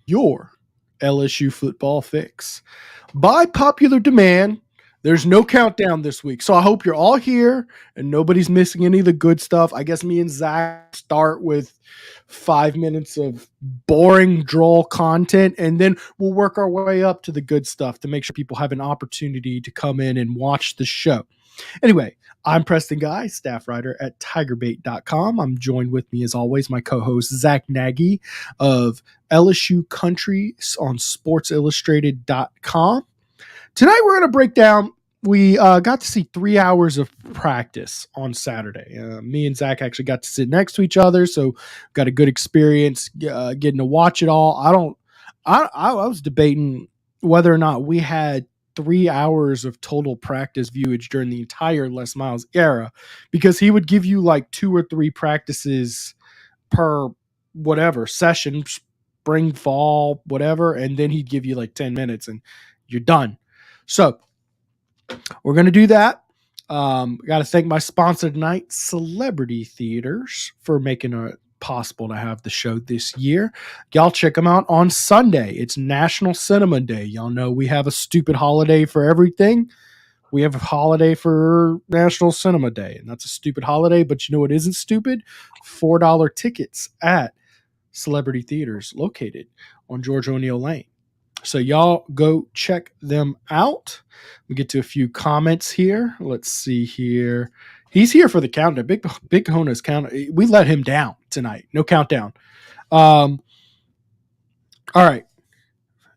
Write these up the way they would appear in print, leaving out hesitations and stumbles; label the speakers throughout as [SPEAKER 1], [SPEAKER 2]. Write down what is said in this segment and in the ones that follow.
[SPEAKER 1] your LSU Football Fix. By popular demand, there's no countdown this week. So I hope you're all here and nobody's missing any of the good stuff. I guess me and Zack start with 5 minutes of boring, droll content, and then we'll work our way up to the good stuff to make sure people have an opportunity to come in and watch the show. Anyway, I'm Preston Guy, staff writer at TigerBait.com. I'm joined with me, as always, my co-host, Zack Nagy of LSU Country on SportsIllustrated.com. Tonight, we're going to break down. We got to see 3 hours of practice on Saturday. Me and Zack actually got to sit next to each other, so got a good experience getting to watch it all. I was debating whether or not we had 3 hours of total practice viewage during the entire Les Miles era, because he would give you like 2 or 3 practices per whatever session, spring, fall, whatever, and then he'd give you like 10 minutes and you're done. So we're going to do that. Got to thank my sponsor tonight, Celebrity Theaters, for making it possible to have the show this year. Y'all check them out on Sunday. It's National Cinema Day. Y'all know we have a stupid holiday for everything. We have a holiday for National Cinema Day, and that's a stupid holiday, but you know what isn't stupid? $4 tickets at Celebrity Theaters located on George O'Neill Lane. So y'all go check them out. We get to a few comments here. Let's see here. He's here for the countdown. Big Hona's count. We let him down tonight. No countdown. All right.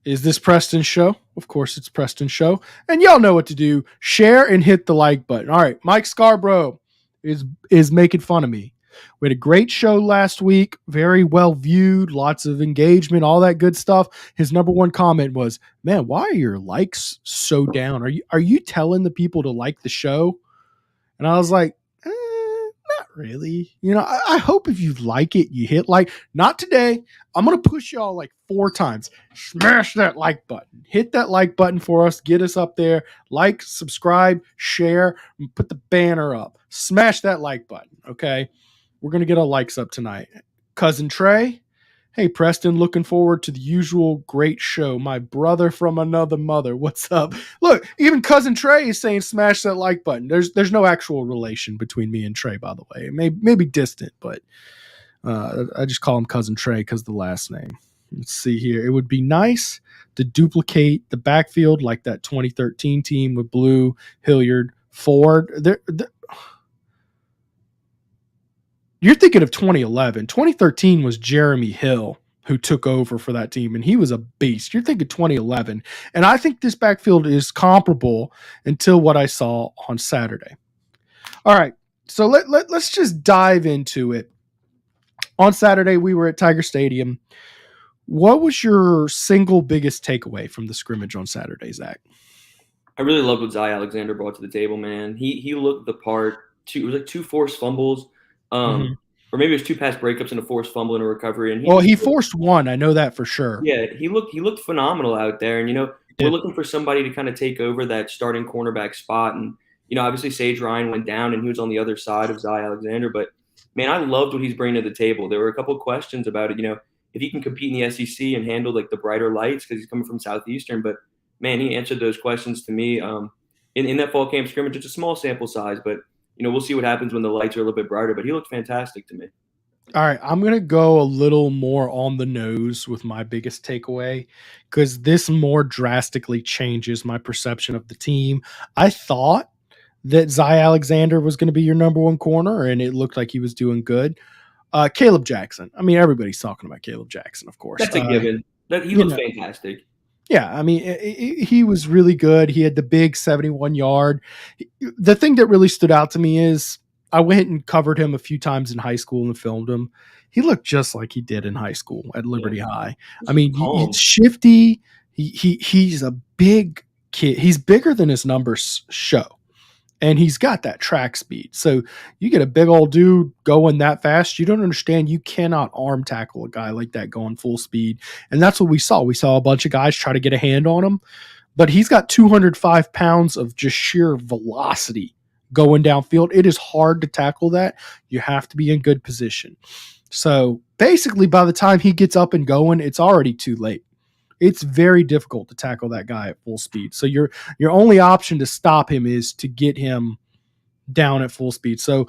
[SPEAKER 1] Is this Preston's show? Of course it's Preston's show. And y'all know what to do. Share and hit the like button. All right. Mike Scarborough is making fun of me. We had a great show last week, very well viewed, lots of engagement, all that good stuff. His number one comment was, "Man, why are your likes so down? Are you telling the people to like the show?" And I was like, not really. You know, I hope if you like it, you hit like. Not today. I'm going to push y'all like 4 times. Smash that like button. Hit that like button for us. Get us up there. Like, subscribe, share, and put the banner up. Smash that like button, okay? We're going to get our likes up tonight. Cousin Trey. Hey, Preston, looking forward to the usual great show. My brother from another mother. What's up? Look, even Cousin Trey is saying smash that like button. There's no actual relation between me and Trey, by the way. Maybe distant, but I just call him Cousin Trey because of the last name. Let's see here. It would be nice to duplicate the backfield like that 2013 team with Blue, Hilliard, Ford. You're thinking of 2011. 2013 was Jeremy Hill who took over for that team, and he was a beast. You're thinking 2011. And I think this backfield is comparable until what I saw on Saturday. All right, so let's just dive into it. On Saturday, we were at Tiger Stadium. What was your single biggest takeaway from the scrimmage on Saturday, Zack?
[SPEAKER 2] I really loved what Zy Alexander brought to the table, man. He looked the part. It was like 2 forced fumbles. Or maybe it was 2 pass breakups and a forced fumble and a recovery. And
[SPEAKER 1] he forced 1. I know that for sure.
[SPEAKER 2] Yeah, he looked phenomenal out there. And, we're looking for somebody to kind of take over that starting cornerback spot. And, obviously Sage Ryan went down and he was on the other side of Zy Alexander. But, man, I loved what he's bringing to the table. There were a couple of questions about it, if he can compete in the SEC and handle, like, the brighter lights because he's coming from Southeastern. But, man, he answered those questions to me. In that fall camp scrimmage, it's a small sample size, but – we'll see what happens when the lights are a little bit brighter, but he looked fantastic to me.
[SPEAKER 1] All right, I'm going to go a little more on the nose with my biggest takeaway because this more drastically changes my perception of the team. I thought that Zy Alexander was going to be your number 1 corner, and it looked like he was doing good. Caleb Jackson. I mean, everybody's talking about Caleb Jackson, of course.
[SPEAKER 2] That's a given. He looks fantastic.
[SPEAKER 1] Yeah, I mean, he was really good. He had the big 71-yard. The thing that really stood out to me is I went and covered him a few times in high school and filmed him. He looked just like he did in high school at Liberty High. I mean, he's shifty. He's a big kid. He's bigger than his numbers show. And he's got that track speed. So you get a big old dude going that fast. You don't understand. You cannot arm tackle a guy like that going full speed. And that's what we saw. We saw a bunch of guys try to get a hand on him. But he's got 205 pounds of just sheer velocity going downfield. It is hard to tackle that. You have to be in good position. So basically, by the time he gets up and going, it's already too late. It's very difficult to tackle that guy at full speed. So your only option to stop him is to get him down at full speed. So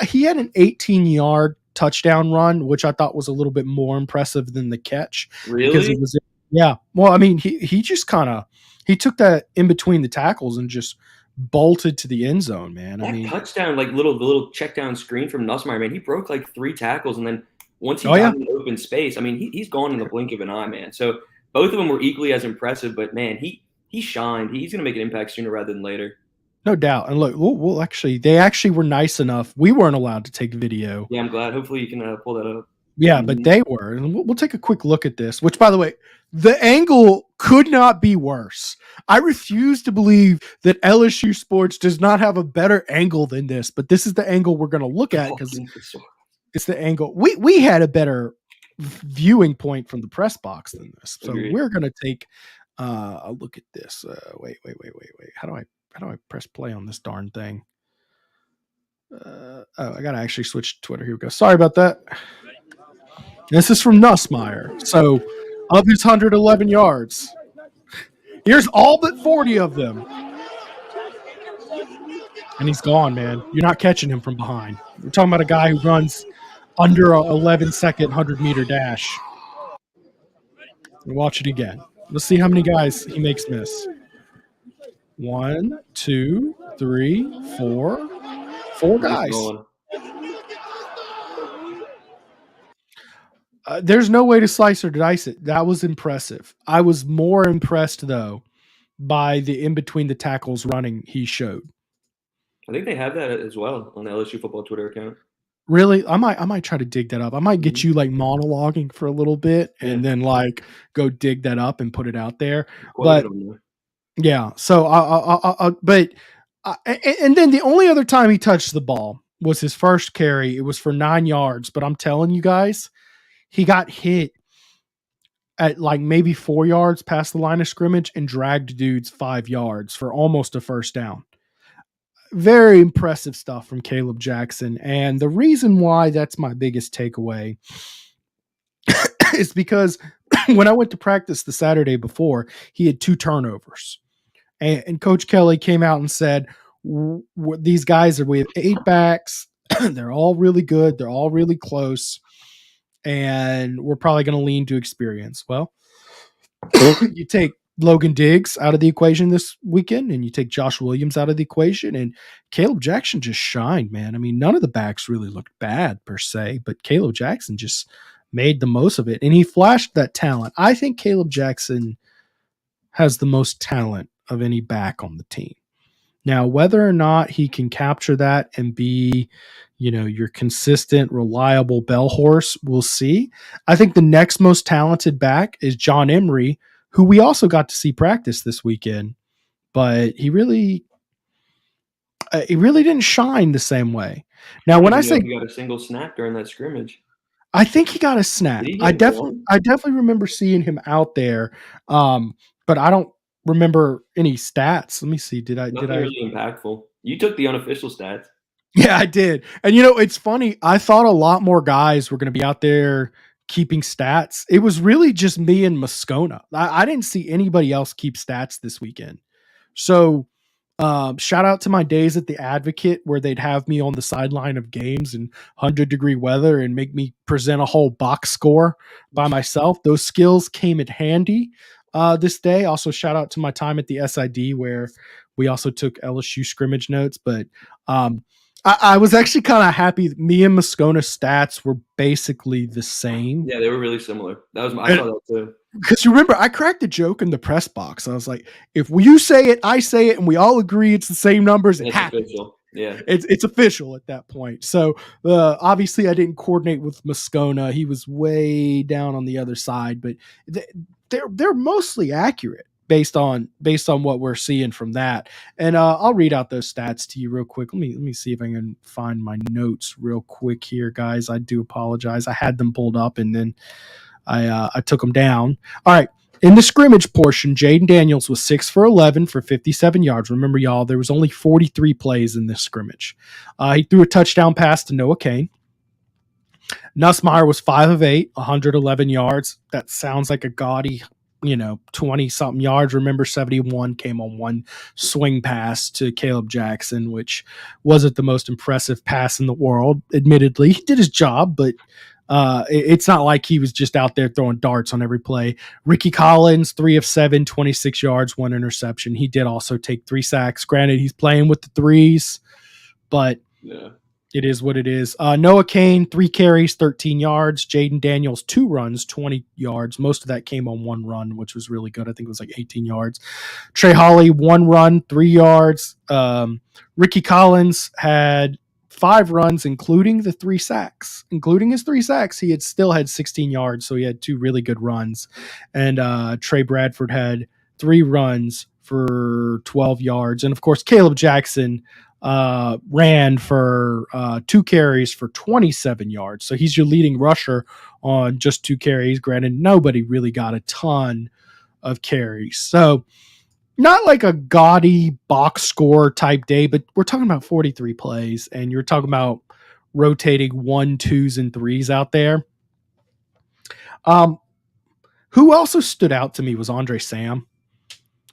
[SPEAKER 1] he had an 18-yard touchdown run, which I thought was a little bit more impressive than the catch.
[SPEAKER 2] Really?
[SPEAKER 1] Because it was, yeah. Well, I mean, he just he took that in between the tackles and just bolted to the end zone, man.
[SPEAKER 2] That touchdown, like little check down screen from Nussmeier, man, he broke like 3 tackles, and then once he got in the open space, I mean, he's gone in the blink of an eye, man. So both of them were equally as impressive, but man, he shined. He's going to make an impact sooner rather than later.
[SPEAKER 1] No doubt. And look, they actually were nice enough. We weren't allowed to take video.
[SPEAKER 2] Yeah, I'm glad. Hopefully you can pull that up.
[SPEAKER 1] Yeah, but they were. And we'll take a quick look at this, which, by the way, the angle could not be worse. I refuse to believe that LSU Sports does not have a better angle than this, but this is the angle we're going to look at because it's the angle. We had a better viewing point from the press box than this. So we're going to take a look at this. Wait. How do I press play on this darn thing? I got to actually switch to Twitter. Here we go. Sorry about that. This is from Nussmeier. So, of his 111 yards, here's all but 40 of them. And he's gone, man. You're not catching him from behind. We're talking about a guy who runs under a 11-second 100-meter dash. Watch it again. Let's see how many guys he makes miss. 1, 2, 3, 4. 4 guys. There's no way to slice or dice it. That was impressive. I was more impressed, though, by the in-between the tackles running he showed.
[SPEAKER 2] I think they have that as well on the LSU football Twitter account.
[SPEAKER 1] Really? I might try to dig that up. I might get you like monologuing for a little bit and then like go dig that up and put it out there. But yeah, so and then the only other time he touched the ball was his first carry. It was for 9 yards, but I'm telling you guys, he got hit at like maybe 4 yards past the line of scrimmage and dragged dudes 5 yards for almost a first down. Very impressive stuff from Caleb Jackson. And the reason why that's my biggest takeaway is because when I went to practice the Saturday before, he had 2 turnovers. And Coach Kelly came out and said, these guys we have 8 backs. They're all really good. They're all really close. And we're probably going to lean to experience. Well, you take Logan Diggs out of the equation this weekend, and you take Josh Williams out of the equation, and Caleb Jackson just shined, man. I mean, none of the backs really looked bad per se, but Caleb Jackson just made the most of it, and he flashed that talent. I think Caleb Jackson has the most talent of any back on the team. Now, whether or not he can capture that and be, your consistent, reliable bell horse, we'll see. I think the next most talented back is John Emery, who we also got to see practice this weekend, but he really didn't shine the same way. Now, when I say
[SPEAKER 2] he got a single snap during that scrimmage,
[SPEAKER 1] I think he got a snap. I definitely remember seeing him out there, but I don't remember any stats. Let me see. Did I
[SPEAKER 2] really impactful? You took the unofficial stats.
[SPEAKER 1] Yeah, I did. And it's funny. I thought a lot more guys were going to be out there keeping stats. It was really just me and Moscona. I didn't see anybody else keep stats this weekend. So shout out to my days at the Advocate where they'd have me on the sideline of games in 100-degree weather and make me present a whole box score by myself. Those skills came in handy this day. Also, shout out to my time at the SID where we also took LSU scrimmage notes. But I was actually kind of happy. Me and Moscona's stats were basically the same.
[SPEAKER 2] Yeah, they were really similar. I saw that too.
[SPEAKER 1] Because you remember, I cracked a joke in the press box. I was like, if you say it, I say it, and we all agree it's the same numbers, it happens.
[SPEAKER 2] Official. Yeah,
[SPEAKER 1] it's official at that point. So obviously, I didn't coordinate with Moscona. He was way down on the other side, but they're mostly accurate based on what we're seeing from that. And I'll read out those stats to you real quick. Let me see if I can find my notes real quick here, guys. I do apologize. I had them pulled up and then I took them down. All right. In the scrimmage portion, Jaden Daniels was 6 for 11 for 57 yards. Remember, y'all, there was only 43 plays in this scrimmage. He threw a touchdown pass to Noah Kane. Nussmeier was 5 of 8, 111 yards. That sounds like a gaudy, 20-something yards. Remember, 71 came on one swing pass to Caleb Jackson, which wasn't the most impressive pass in the world. Admittedly, he did his job, but it's not like he was just out there throwing darts on every play. Ricky Collins, 3 of 7, 26 yards, 1 interception. He did also take 3 sacks. Granted, he's playing with the threes, but
[SPEAKER 2] yeah.
[SPEAKER 1] It is what it is. Noah Kane, 3 carries, 13 yards. Jaden Daniels, 2 runs, 20 yards. Most of that came on 1 run, which was really good. I think it was like 18 yards. Trey Holly, 1 run, 3 yards. Ricky Collins had 5 runs, including the 3 sacks. Including his 3 sacks, he still had 16 yards, so he had 2 really good runs. And Trey Bradford had 3 runs for 12 yards. And, of course, Caleb Jackson ran for 2 carries for 27 yards. So he's your leading rusher on just 2 carries. Granted, nobody really got a ton of carries. So not like a gaudy box score type day, but we're talking about 43 plays, and you're talking about rotating 1, 2s, and 3s out there. Who also stood out to me was Andre Sam,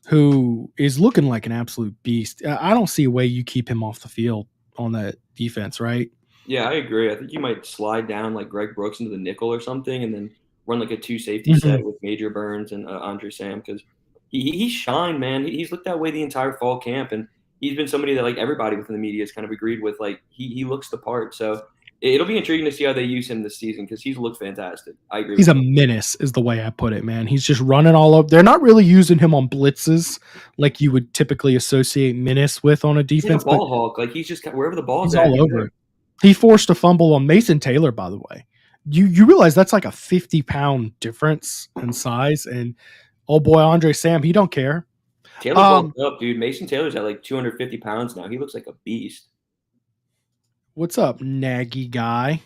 [SPEAKER 1] who is looking like an absolute beast. I don't see a way you keep him off the field on that defense, right?
[SPEAKER 2] Yeah, I agree. I think you might slide down like Greg Brooks into the nickel or something, and then run like a 2 safety set with Major Burns and Andre Sam, because he shined, man. He's looked that way the entire fall camp, and he's been somebody that like everybody within the media has kind of agreed with. Like he looks the part. So it'll be intriguing to see how they use him this season, because he's looked fantastic. I agree.
[SPEAKER 1] He's a menace, is the way I put it, man. He's just running all over. They're not really using him on blitzes like you would typically associate menace with on a defense.
[SPEAKER 2] He's a ball hawk. Like he's just wherever the ball's
[SPEAKER 1] at, all over it. He forced a fumble on Mason Taylor, by the way. You realize that's like a 50-pound difference in size, and oh boy, Andre Sam, he don't care.
[SPEAKER 2] Taylor's up, dude. Mason Taylor's at like 250 pounds now. He looks like a beast.
[SPEAKER 1] What's up, Nagy guy?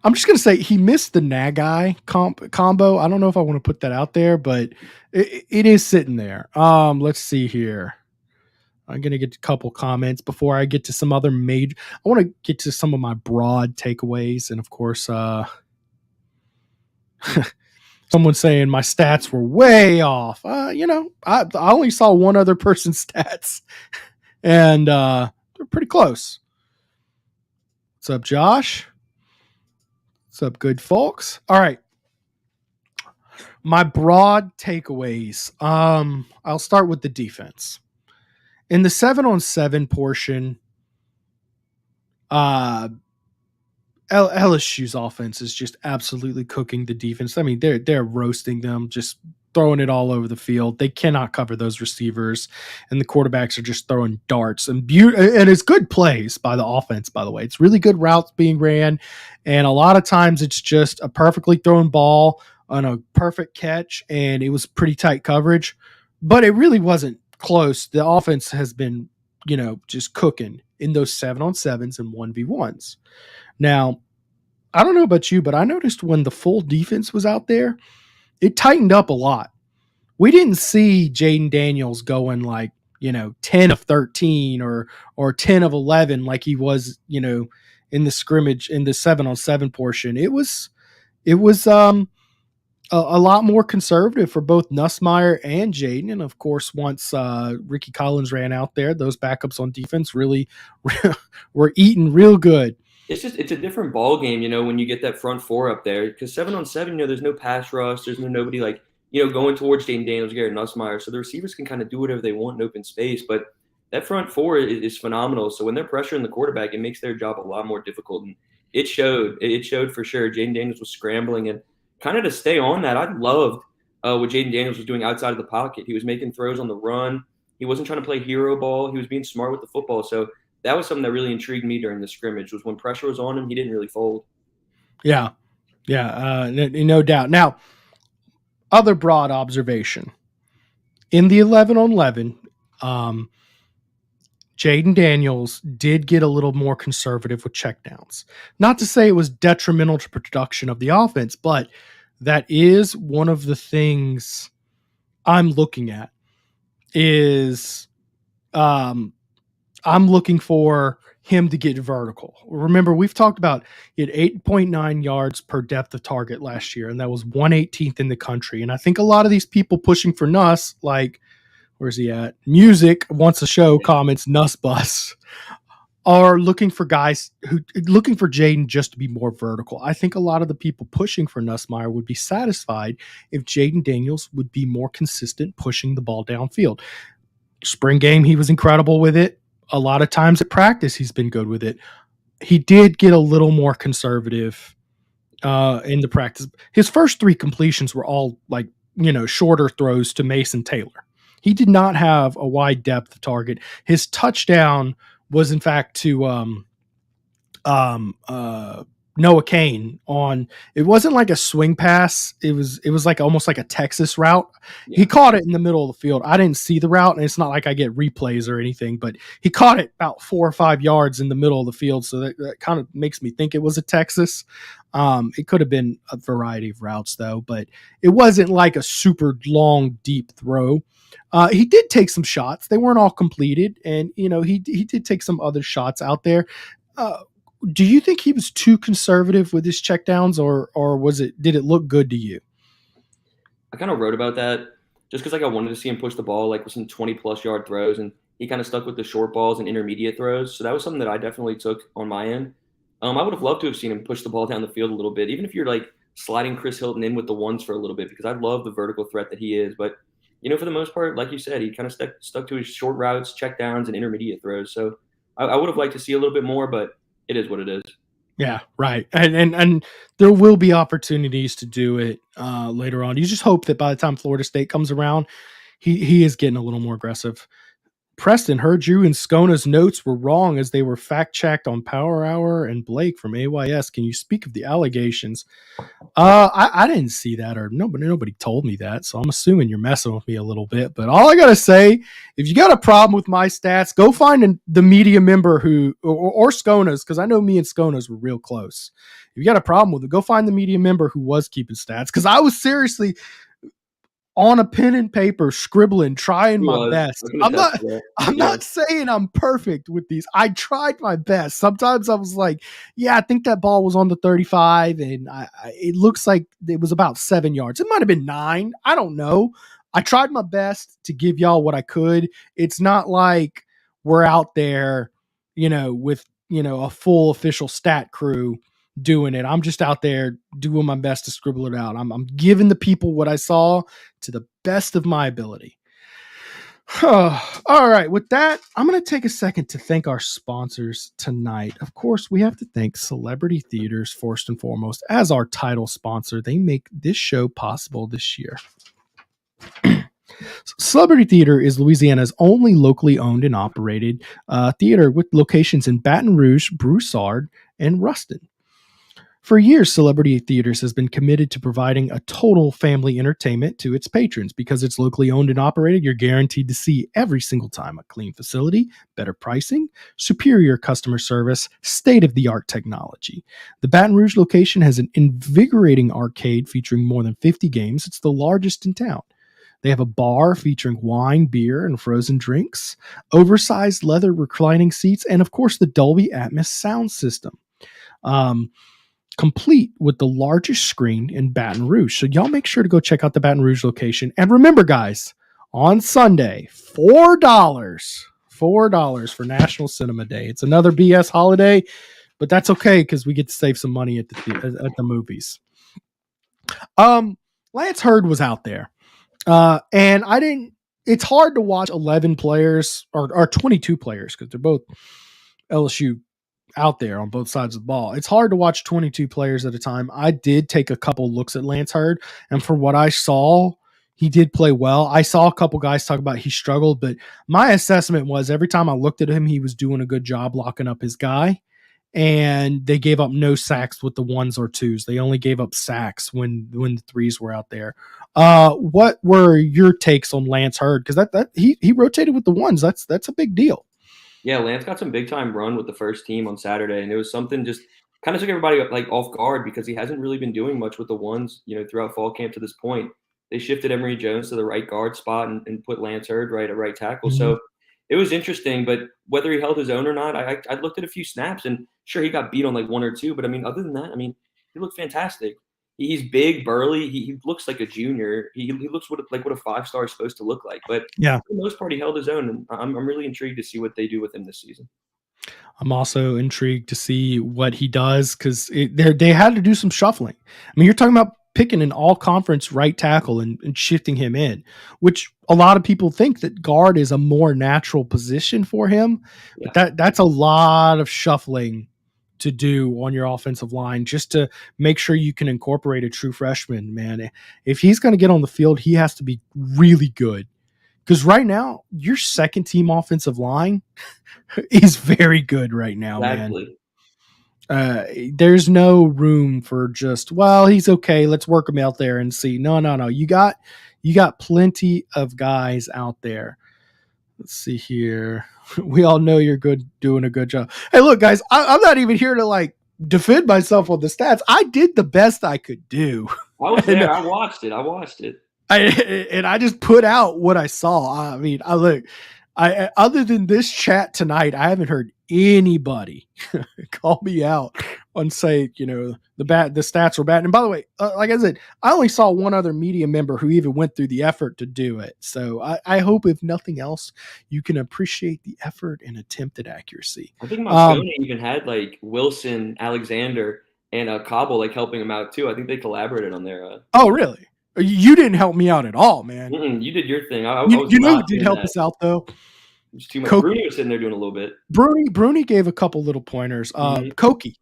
[SPEAKER 1] I'm just going to say he missed the Nagy combo. I don't know if I want to put that out there, but it is sitting there. Let's see here. I'm going to get a couple comments before I get to some other major. I want to get to some of my broad takeaways. And of course, someone saying my stats were way off. I only saw one other person's stats, and they're pretty close. What's up, Josh? What's up, good folks? All right. My broad takeaways. I'll start with the defense. In the 7-on-7 portion, LSU's offense is just absolutely cooking the defense. I mean, they're roasting them, just throwing it all over the field. They cannot cover those receivers, and the quarterbacks are just throwing darts. And it's good plays by the offense, by the way. It's really good routes being ran, and a lot of times it's just a perfectly thrown ball on a perfect catch, and it was pretty tight coverage, but it really wasn't close. The offense has been, just cooking in those 7-on-7s and 1v1s. Now, I don't know about you, but I noticed when the full defense was out there, it tightened up a lot. We didn't see Jaden Daniels going like, 10 of 13 or 10 of 11 like he was, in the scrimmage in the 7-on-7 portion. It was a lot more conservative for both Nussmeier and Jaden. And of course, once Ricky Collins ran out there, those backups on defense really were eating real good.
[SPEAKER 2] It's a different ball game, when you get that front 4 up there, because 7-on-7, there's no pass rush. There's nobody like, going towards Jaden Daniels, Garrett Nussmeier. So the receivers can kind of do whatever they want in open space, but that front 4 is phenomenal. So when they're pressuring the quarterback, it makes their job a lot more difficult. And it showed for sure. Jaden Daniels was scrambling, and kind of to stay on that, I loved what Jaden Daniels was doing outside of the pocket. He was making throws on the run. He wasn't trying to play hero ball. He was being smart with the football. So that was something that really intrigued me during the scrimmage, was when pressure was on him, he didn't really fold.
[SPEAKER 1] Yeah, no doubt. Now, other broad observation. In the 11-on-11, Jaden Daniels did get a little more conservative with checkdowns. Not to say it was detrimental to production of the offense, but that is one of the things I'm looking at is I'm looking for him to get vertical. Remember, we've talked about he had 8.9 yards per depth of target last year, and that was 118th in the country. And I think a lot of these people pushing for Nuss, like, where's he at? Music wants a show comments Nuss bus, are looking for guys who looking for Jaden just to be more vertical. I think a lot of the people pushing for Nussmeier would be satisfied if Jaden Daniels would be more consistent pushing the ball downfield. Spring game, he was incredible with it. A lot of times at practice, he's been good with it. He did get a little more conservative in the practice. His first 3 completions were all like, shorter throws to Mason Taylor. He did not have a wide depth of target. His touchdown was in fact to Noah Kane on. It wasn't like a swing pass. It was like almost like a Texas route. Yeah. He caught it in the middle of the field. I didn't see the route, and it's not like I get replays or anything, but he caught it about 4 or 5 yards in the middle of the field. So that kind of makes me think it was a Texas. It could have been a variety of routes though, but it wasn't like a super long, deep throw. He did take some shots. They weren't all completed, and he did take some other shots out there. Do you think he was too conservative with his checkdowns, or did it look good to you?
[SPEAKER 2] I kind of wrote about that just because I wanted to see him push the ball with some 20+ yard throws, and he kind of stuck with the short balls and intermediate throws. So that was something that I definitely took on my end. I would have loved to have seen him push the ball down the field a little bit, even if you're sliding Chris Hilton in with the ones for a little bit, because I love the vertical threat that he is. But for the most part, like you said, he kind of stuck to his short routes, checkdowns, and intermediate throws. So I would have liked to see a little bit more, but it is what it is.
[SPEAKER 1] Yeah, right. And there will be opportunities to do it later on. You just hope that by the time Florida State comes around, he is getting a little more aggressive. Preston, heard you and Skona's notes were wrong as they were fact-checked on Power Hour and Blake from AYS. Can you speak of the allegations? I didn't see that, or nobody told me that, so I'm assuming you're messing with me a little bit. But all I got to say, if you got a problem with my stats, go find the media member or Skona's, because I know me and Skona's were real close. If you got a problem with it, go find the media member who was keeping stats, because I was seriously on a pen and paper, scribbling, trying my best. I'm not saying I'm perfect with these. I tried my best. Sometimes I was like, yeah, I think that ball was on the 35, and it looks like it was about 7 yards. It might have been 9. I don't know. I tried my best to give y'all what I could. It's not like we're out there, with, a full official stat crew doing it. I'm just out there doing my best to scribble it out. I'm giving the people what I saw to the best of my ability. All right. With that, I'm going to take a second to thank our sponsors tonight. Of course, we have to thank Celebrity Theaters first and foremost as our title sponsor. They make this show possible this year. Celebrity Theater is Louisiana's only locally owned and operated theater with locations in Baton Rouge, Broussard, and Ruston. For years, Celebrity Theaters has been committed to providing a total family entertainment to its patrons. Because it's locally owned and operated, you're guaranteed to see every single time a clean facility, better pricing, superior customer service, state-of-the-art technology. The Baton Rouge location has an invigorating arcade featuring more than 50 games. It's the largest in town. They have a bar featuring wine, beer, and frozen drinks, oversized leather reclining seats, and of course the Dolby Atmos sound system. Complete with the largest screen in Baton Rouge. So y'all make sure to go check out the Baton Rouge location. And remember, guys, on Sunday, $4 for National Cinema Day. It's another BS holiday, but that's okay because we get to save some money at the movies. Lance Hurd was out there. And it's hard to watch 11 players or 22 players because they're both LSU out there on both sides of the ball. It's hard to watch 22 players at a time. I did take a couple looks at Lance Hurd, and for what I saw, he did play well. I saw a couple guys talk about he struggled, but my assessment was every time I looked at him, he was doing a good job locking up his guy, and they gave up no sacks with the ones or twos. They only gave up sacks when the threes were out there. What were your takes on Lance Hurd? Because that he rotated with the ones. That's a big deal.
[SPEAKER 2] Yeah, Lance got some big time run with the first team on Saturday, and it was something just kind of took everybody off guard because he hasn't really been doing much with the ones, throughout fall camp to this point. They shifted Emory Jones to the right guard spot and put Lance Hurd right at right tackle. Mm-hmm. So it was interesting. But whether he held his own or not, I looked at a few snaps, and sure, he got beat on like one or two. But I mean, other than that, I mean, he looked fantastic. He's big, burly. He looks like a junior. He looks what a 5-star is supposed to look like. But
[SPEAKER 1] Yeah.
[SPEAKER 2] for the most part, he held his own, and I'm really intrigued to see what they do with him this season.
[SPEAKER 1] I'm also intrigued to see what he does because they had to do some shuffling. I mean, you're talking about picking an all-conference right tackle and shifting him in, which a lot of people think that guard is a more natural position for him.
[SPEAKER 2] Yeah.
[SPEAKER 1] But that's a lot of shuffling to do on your offensive line just to make sure you can incorporate a true freshman, man. If he's going to get on the field, he has to be really good. Because right now, your second team offensive line is very good right now,
[SPEAKER 2] Exactly.
[SPEAKER 1] man. There's no room for just, well, he's okay. Let's work him out there and see. No. You got plenty of guys out there. Let's see here. We all know you're doing a good job. Hey, look, guys, I'm not even here to like defend myself on the stats. I did the best I could do.
[SPEAKER 2] I was there. I watched it.
[SPEAKER 1] I just put out what I saw. I mean, I other than this chat tonight, I haven't heard anybody call me out on say, the stats were bad. And by the way, like I said, I only saw one other media member who even went through the effort to do it. So I hope, if nothing else, you can appreciate the effort and attempted accuracy.
[SPEAKER 2] I think Moscone even had like Wilson, Alexander, and Cobble like helping him out too. I think they collaborated on their.
[SPEAKER 1] Oh, really? You didn't help me out at all, man.
[SPEAKER 2] You did your thing.
[SPEAKER 1] You know who did help us out though?
[SPEAKER 2] It was too much. Bruni was sitting there doing a little bit.
[SPEAKER 1] Bruni gave a couple little pointers. Koki,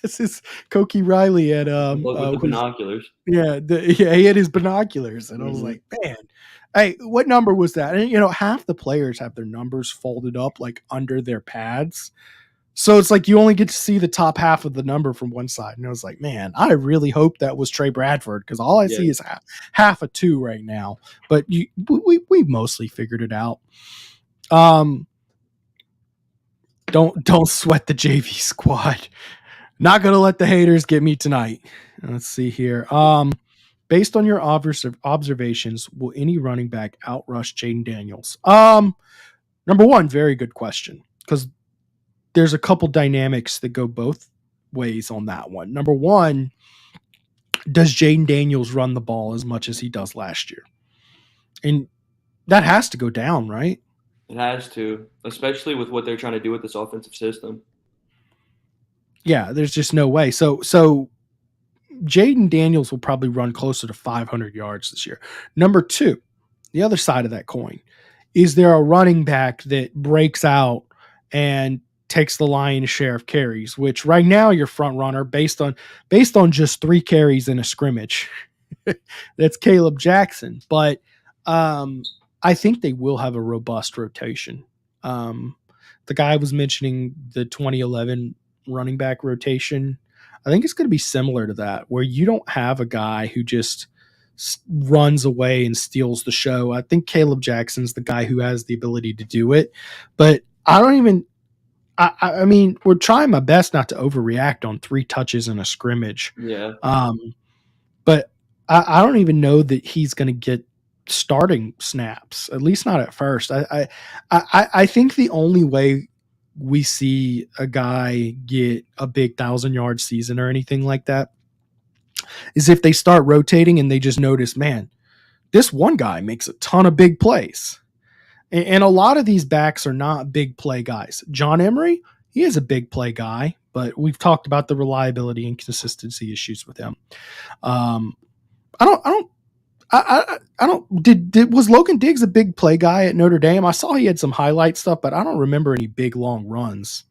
[SPEAKER 1] this is Koki Riley at
[SPEAKER 2] with the binoculars.
[SPEAKER 1] Yeah, he had his binoculars, and I was like, man, hey, what number was that? And half the players have their numbers folded up like under their pads. So it's like you only get to see the top half of the number from one side. And I was like, man, I really hope that was Trey Bradford because all I see is half a 2 right now. But we mostly figured it out. Don't sweat the JV squad. Not going to let the haters get me tonight. Let's see here. Based on your observations, will any running back outrush Jaden Daniels? Number one, very good question because there's a couple dynamics that go both ways on that one. Number one, does Jaden Daniels run the ball as much as he does last year? And that has to go down, right?
[SPEAKER 2] It has to, especially with what they're trying to do with this offensive system.
[SPEAKER 1] Yeah, there's just no way. So Jaden Daniels will probably run closer to 500 yards this year. Number two, the other side of that coin, is there a running back that breaks out and takes the lion's share of carries, which right now your front runner based on just 3 carries in a scrimmage. That's Caleb Jackson. But I think they will have a robust rotation. The guy was mentioning the 2011 running back rotation. I think it's going to be similar to that, where you don't have a guy who just runs away and steals the show. I think Caleb Jackson's the guy who has the ability to do it, but I mean, we're trying my best not to overreact on 3 touches in a scrimmage.
[SPEAKER 2] Yeah.
[SPEAKER 1] But I don't even know that he's going to get starting snaps, at least not at first. I think the only way we see a guy get a big 1,000-yard season or anything like that is if they start rotating and they just notice, man, this one guy makes a ton of big plays. And a lot of these backs are not big play guys. John Emery, he is a big play guy, but we've talked about the reliability and consistency issues with him. Was Logan Diggs a big play guy at Notre Dame? I saw he had some highlight stuff, but I don't remember any big long runs.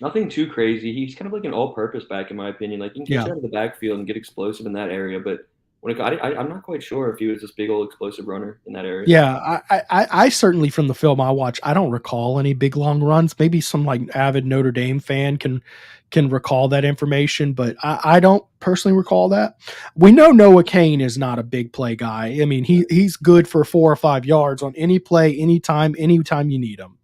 [SPEAKER 2] Nothing too crazy. He's kind of like an all-purpose back, in my opinion. Like, you can catch out of the backfield and get explosive in that area, but I'm not quite sure if he was this big old explosive runner in that area.
[SPEAKER 1] Yeah, I certainly from the film I watched, I don't recall any big long runs. Maybe some like avid Notre Dame fan can recall that information, but I don't personally recall that. We know Noah Cain is not a big play guy. I mean, he's good for 4 or 5 yards on any play, anytime you need him.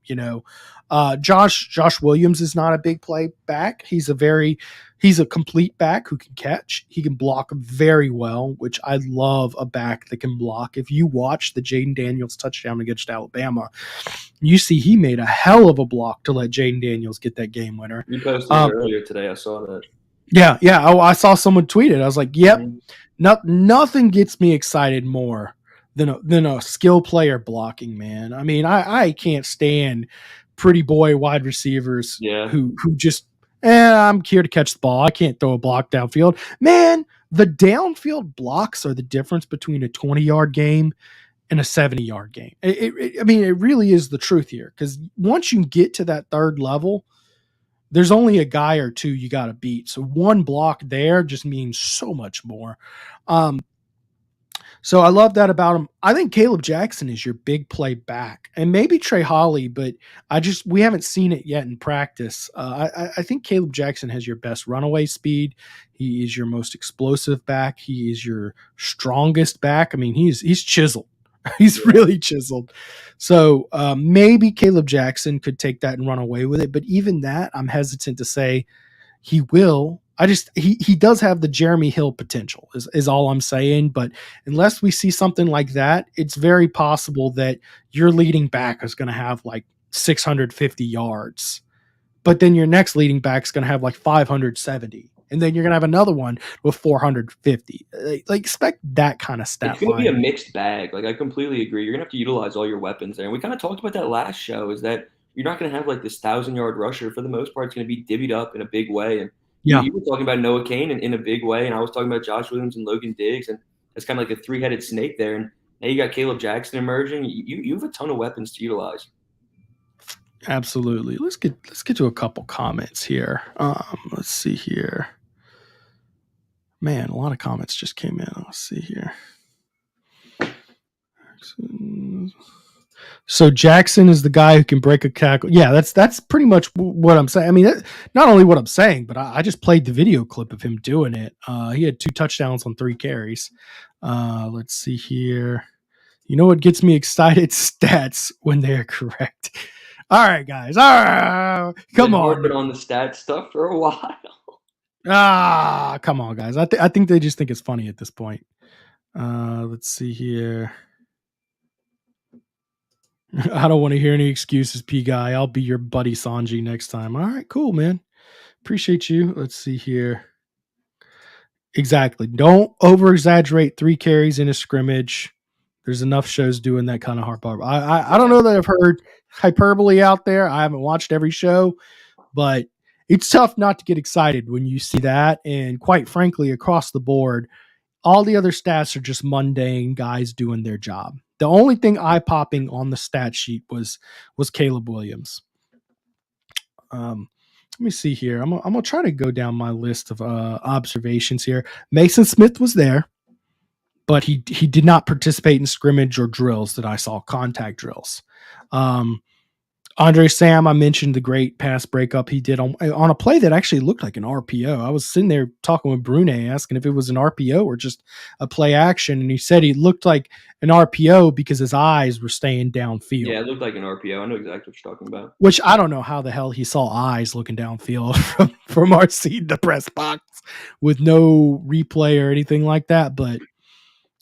[SPEAKER 1] Josh Williams is not a big play back. He's a very He's a complete back who can catch. He can block very well, which I love a back that can block. If you watch the Jaden Daniels touchdown against Alabama, you see he made a hell of a block to let Jaden Daniels get that game winner.
[SPEAKER 2] You posted it earlier today. I saw that.
[SPEAKER 1] Yeah. Oh, I saw someone tweet it. I was like, yep, nothing gets me excited more than a skill player blocking, man. I mean, I can't stand pretty boy wide receivers who just – I'm here to catch the ball. I can't throw a block downfield. Man, the downfield blocks are the difference between a 20-yard game and a 70-yard game. I mean, it really is the truth here, because once you get to that third level, there's only a guy or two you got to beat. So one block there just means so much more. So I love that about him. I think Caleb Jackson is your big play back, and maybe Trey Holly, but we haven't seen it yet in practice. I think Caleb Jackson has your best runaway speed. He is your most explosive back. He is your strongest back. I mean, he's chiseled. He's really chiseled. So maybe Caleb Jackson could take that and run away with it. But even that, I'm hesitant to say he will. He does have the Jeremy Hill potential is all I'm saying. But unless we see something like that, it's very possible that your leading back is going to have like 650 yards. But then your next leading back is going to have like 570. And then you're going to have another one with 450. Like expect that kind of stat
[SPEAKER 2] It's going to be a mixed bag. Like, I completely agree. You're going to have to utilize all your weapons there. And we kind of talked about that last show, is that you're not going to have like this 1,000-yard rusher. For the most part, it's going to be divvied up in a big way. And you were talking about Noah Cain in a big way, and I was talking about Josh Williams and Logan Diggs, and it's kind of like a three-headed snake there. And now you got Caleb Jackson emerging. You have a ton of weapons to utilize.
[SPEAKER 1] Absolutely. Let's get to a couple comments here. Let's see here. Man, a lot of comments just came in. Let's see here. So Jackson is the guy who can break a tackle. Yeah, that's pretty much what I'm saying. I mean, not only what I'm saying, but I just played the video clip of him doing it. He had 2 touchdowns on 3 carries. Let's see here. You know what gets me excited? Stats when they're correct. All right, guys. All right, come on.
[SPEAKER 2] Been on the stat stuff for a while.
[SPEAKER 1] Come on, guys. I think they just think it's funny at this point. Let's see here. I don't want to hear any excuses, P guy. I'll be your buddy Sanji next time. All right, cool, man. Appreciate you. Let's see here. Exactly. Don't over exaggerate 3 carries in a scrimmage. There's enough shows doing that kind of hyperbole. I don't know that I've heard hyperbole out there. I haven't watched every show, but it's tough not to get excited when you see that. And quite frankly, across the board, all the other stats are just mundane guys doing their job. The only thing eye-popping on the stat sheet was Caleb Williams. Let me see here. I'm gonna try to go down my list of observations here. Mason Smith was there, but he did not participate in scrimmage or drills that I saw, contact drills. Andre Sam, I mentioned the great pass breakup he did on a play that actually looked like an RPO. I was sitting there talking with Brune, asking if it was an RPO or just a play action, and he said he looked like an RPO because his eyes were staying downfield.
[SPEAKER 2] Yeah, it looked like an RPO. I know exactly what you're talking about.
[SPEAKER 1] Which I don't know how the hell he saw eyes looking downfield from our seat in the press box with no replay or anything like that, but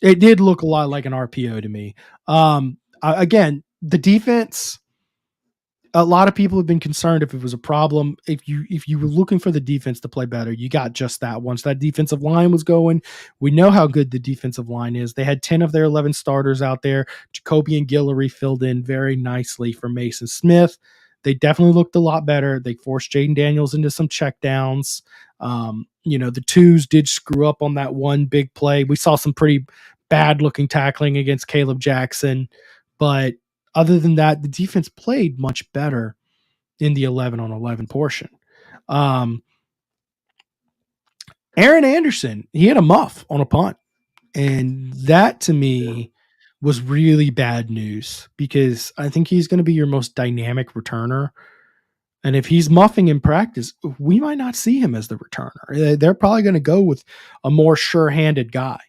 [SPEAKER 1] it did look a lot like an RPO to me. Again, the defense. A lot of people have been concerned if it was a problem. If you were looking for the defense to play better, you got just that. Once that defensive line was going, we know how good the defensive line is. They had 10 of their 11 starters out there. Jacoby and Guillory filled in very nicely for Mason Smith. They definitely looked a lot better. They forced Jaden Daniels into some checkdowns. The twos did screw up on that one big play. We saw some pretty bad looking tackling against Caleb Jackson, but other than that, the defense played much better in the 11-on-11 portion. Aaron Anderson, he had a muff on a punt. And that to me was really bad news because I think he's going to be your most dynamic returner. And if he's muffing in practice, we might not see him as the returner. They're probably going to go with a more sure-handed guy.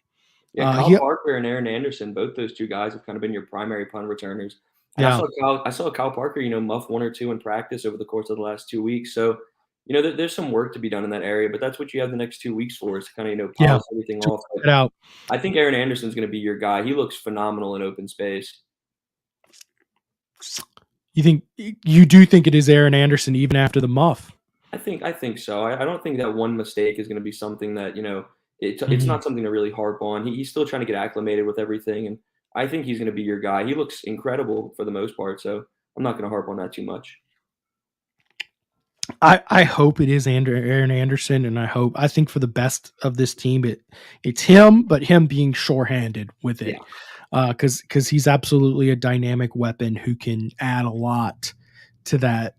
[SPEAKER 2] Yeah, Kyle Parker and Aaron Anderson, both those 2 guys have kind of been your primary punt returners. And I saw Kyle Parker, muff 1 or 2 in practice over the course of the last 2 weeks. So, there's some work to be done in that area, but that's what you have the next 2 weeks for, is to kind of,
[SPEAKER 1] Yeah,
[SPEAKER 2] polish everything
[SPEAKER 1] to
[SPEAKER 2] off.
[SPEAKER 1] work it out.
[SPEAKER 2] I think Aaron Anderson's going to be your guy. He looks phenomenal in open space.
[SPEAKER 1] You do think it is Aaron Anderson even after the muff?
[SPEAKER 2] I think so. I don't think that one mistake is going to be something that, it's
[SPEAKER 1] Mhm.
[SPEAKER 2] not something to really harp on. He's still trying to get acclimated with everything, and I think he's going to be your guy. He looks incredible for the most part, so I'm not going to harp on that too much.
[SPEAKER 1] I hope it is Aaron Anderson, and I think for the best of this team, it's him, but him being shorthanded with it,
[SPEAKER 2] Yeah.
[SPEAKER 1] because he's absolutely a dynamic weapon who can add a lot to that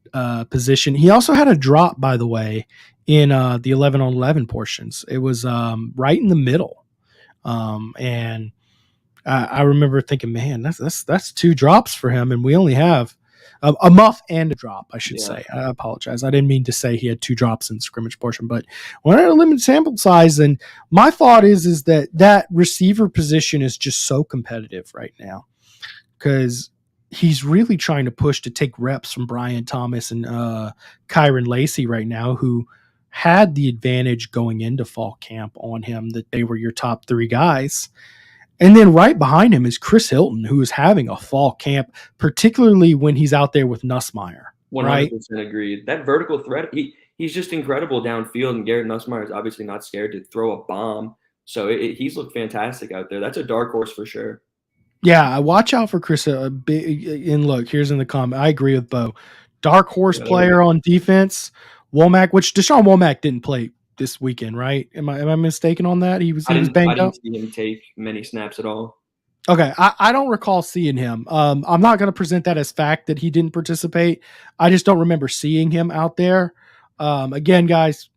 [SPEAKER 1] position. He also had a drop, by the way, in the 11-on-11 portions. It was right in the middle, and I remember thinking, man, that's 2 drops for him, and we only have a muff and a drop, I should say. I apologize. I didn't mean to say he had 2 drops in the scrimmage portion, but we're at a limited sample size, and my thought is that receiver position is just so competitive right now because he's really trying to push to take reps from Brian Thomas and Kyron Lacey right now, who had the advantage going into fall camp on him that they were your top 3 guys. And then right behind him is Chris Hilton, who is having a fall camp, particularly when he's out there with Nussmeier.
[SPEAKER 2] 100% agreed. That vertical threat, he's just incredible downfield, and Garrett Nussmeier is obviously not scared to throw a bomb. So he's looked fantastic out there. That's a dark horse for sure.
[SPEAKER 1] Yeah, watch out for Chris. And look, here's in the comment. I agree with Bo. Dark horse player on defense, Womack, which Deshaun Womack didn't play this weekend, right? Am I mistaken on that? He was banged up.
[SPEAKER 2] I didn't see him take many snaps at all.
[SPEAKER 1] Okay, I don't recall seeing him. I'm not going to present that as fact that he didn't participate. I just don't remember seeing him out there. Again, guys,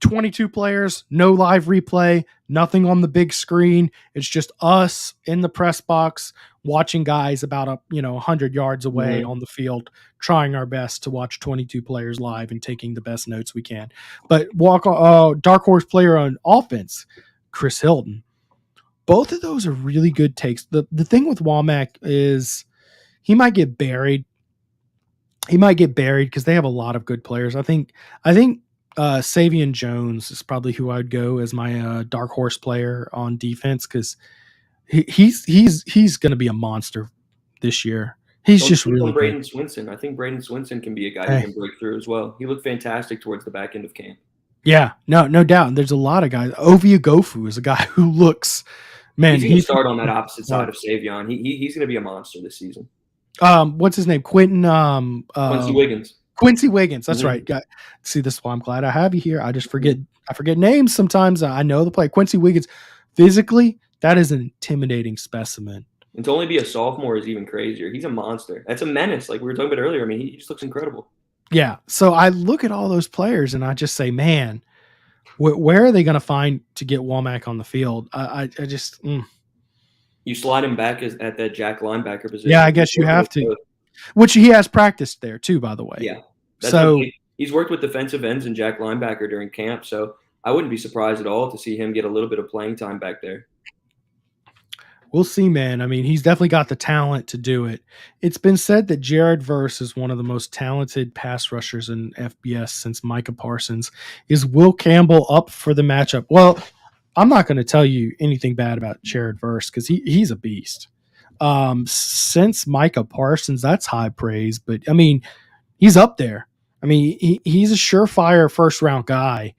[SPEAKER 1] 22 players, no live replay, nothing on the big screen. It's just us in the press box watching guys about 100 yards away on the field, trying our best to watch 22 players live and taking the best notes we can. But dark horse player on offense, Chris Hilton. Both of those are really good takes. The thing with Womack is he might get buried. He might get buried because they have a lot of good players. I think Savion Jones is probably who I'd go as my dark horse player on defense because he's going to be a monster this year. He's just really
[SPEAKER 2] Braden
[SPEAKER 1] good.
[SPEAKER 2] Swinson. I think Braden Swinson can be a guy who can break through as well. He looked fantastic towards the back end of camp.
[SPEAKER 1] Yeah, no doubt. And there's a lot of guys. Ovia Gofu is a guy who looks, man.
[SPEAKER 2] He's going to start on that opposite side of Savion. He's going to be a monster this season.
[SPEAKER 1] What's his name? Quincy
[SPEAKER 2] Wiggins.
[SPEAKER 1] Quincy Wiggins. That's right. See, this is why I'm glad I have you here. I just forget. I forget names sometimes. I know the play. Quincy Wiggins. Physically, that is an intimidating specimen.
[SPEAKER 2] And to only be a sophomore is even crazier. He's a monster. That's a menace, like we were talking about earlier. I mean, he just looks incredible.
[SPEAKER 1] Yeah. So I look at all those players and I just say, man, where are they going to find to get Womack on the field? I just.
[SPEAKER 2] You slide him back at that jack linebacker position.
[SPEAKER 1] Yeah, I guess you have to. Which he has practiced there too, by the way.
[SPEAKER 2] Yeah.
[SPEAKER 1] So
[SPEAKER 2] he's worked with defensive ends and jack linebacker during camp, so I wouldn't be surprised at all to see him get a little bit of playing time back there.
[SPEAKER 1] We'll see, man. I mean, he's definitely got the talent to do it. It's been said that Jared Verse is one of the most talented pass rushers in FBS since Micah Parsons. Is Will Campbell up for the matchup? Well, I'm not going to tell you anything bad about Jared Verse because he's a beast. Since Micah Parsons, that's high praise. But, I mean, he's up there. I mean, he's a surefire first-round guy.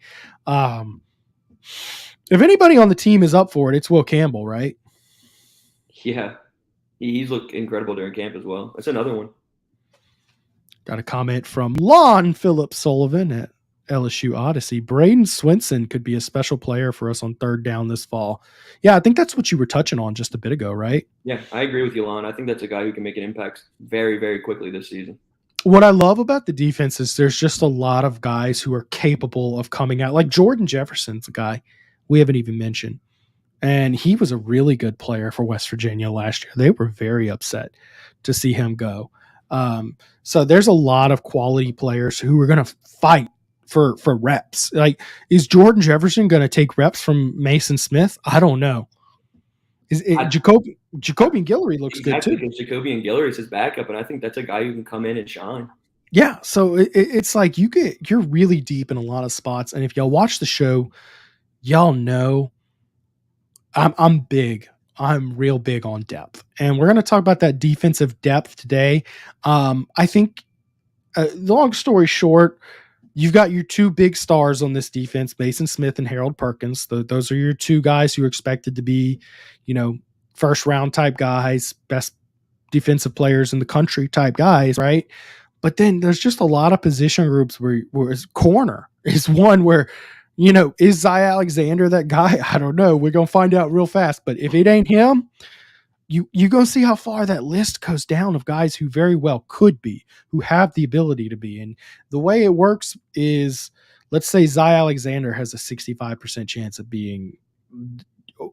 [SPEAKER 1] If anybody on the team is up for it, it's Will Campbell, right?
[SPEAKER 2] Yeah. He's looked incredible during camp as well. That's another one.
[SPEAKER 1] Got a comment from Lon Philip Sullivan at LSU Odyssey. Braden Swinson could be a special player for us on third down this fall. Yeah, I think that's what you were touching on just a bit ago, right?
[SPEAKER 2] Yeah, I agree with you, Lon. I think that's a guy who can make an impact very, very quickly this season.
[SPEAKER 1] What I love about the defense is there's just a lot of guys who are capable of coming out. Like Jordan Jefferson's a guy we haven't even mentioned. And he was a really good player for West Virginia last year. They were very upset to see him go. So there's a lot of quality players who are going to fight for reps. Like, is Jordan Jefferson going to take reps from Mason Smith? I don't know. Jacobian Guillory looks good too.
[SPEAKER 2] Jacobian Guillory is his backup, and I think that's a guy who can come in and shine.
[SPEAKER 1] Yeah, so it's like you're really deep in a lot of spots, and if y'all watch the show, y'all know I'm big. I'm real big on depth, and we're going to talk about that defensive depth today. I think, long story short, you've got your two big stars on this defense, Mason Smith and Harold Perkins. Those are your two guys who are expected to be, first round type guys, best defensive players in the country type guys, right? But then there's just a lot of position groups where corner is one where, is Zy Alexander that guy? I don't know. We're going to find out real fast. But if it ain't him, you go see how far that list goes down of guys who very well could be, who have the ability to be. And the way it works is, let's say Zy Alexander has a 65% chance of being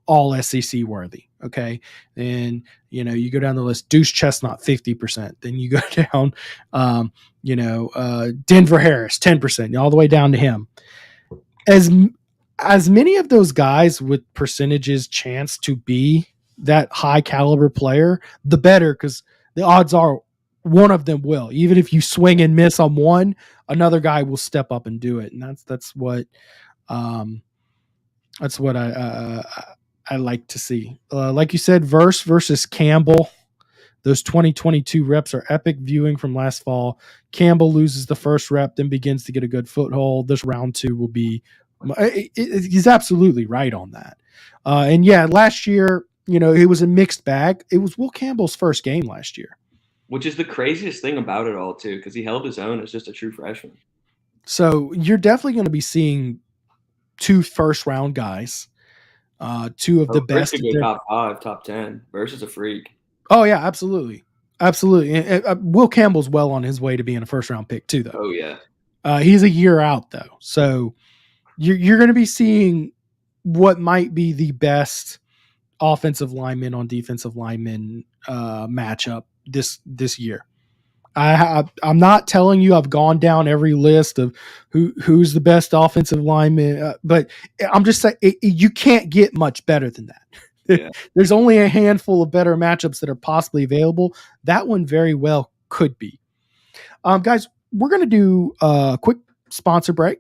[SPEAKER 1] all SEC worthy. Okay. And, you go down the list, Deuce Chestnut, 50%. Then you go down, Denver Harris, 10%, all the way down to him. As many of those guys with percentages chance to be that high caliber player, the better, because the odds are one of them will. Even if you swing and miss on one, another guy will step up and do it. And that's what I like to see. Like you said, Verse versus Campbell. Those 2022 reps are epic viewing from last fall. Campbell loses the first rep, then begins to get a good foothold. This round 2 will be. He's absolutely right on that. And yeah, last year, it was a mixed bag. It was Will Campbell's first game last year,
[SPEAKER 2] which is the craziest thing about it all too, because he held his own as just a true freshman.
[SPEAKER 1] So you're definitely going to be seeing 2 first round guys. Two of the best.
[SPEAKER 2] Top 5, top 10 versus a freak.
[SPEAKER 1] Oh yeah, absolutely. And Will Campbell's well on his way to being a first round pick too, though.
[SPEAKER 2] Oh yeah.
[SPEAKER 1] He's a year out though. So you're going to be seeing what might be the best offensive lineman on defensive lineman matchup this year. I'm not telling you I've gone down every list of who's the best offensive lineman, but I'm just saying you can't get much better than that. Yeah. There's only a handful of better matchups that are possibly available. That one very well could be. Guys, we're going to do a quick sponsor break,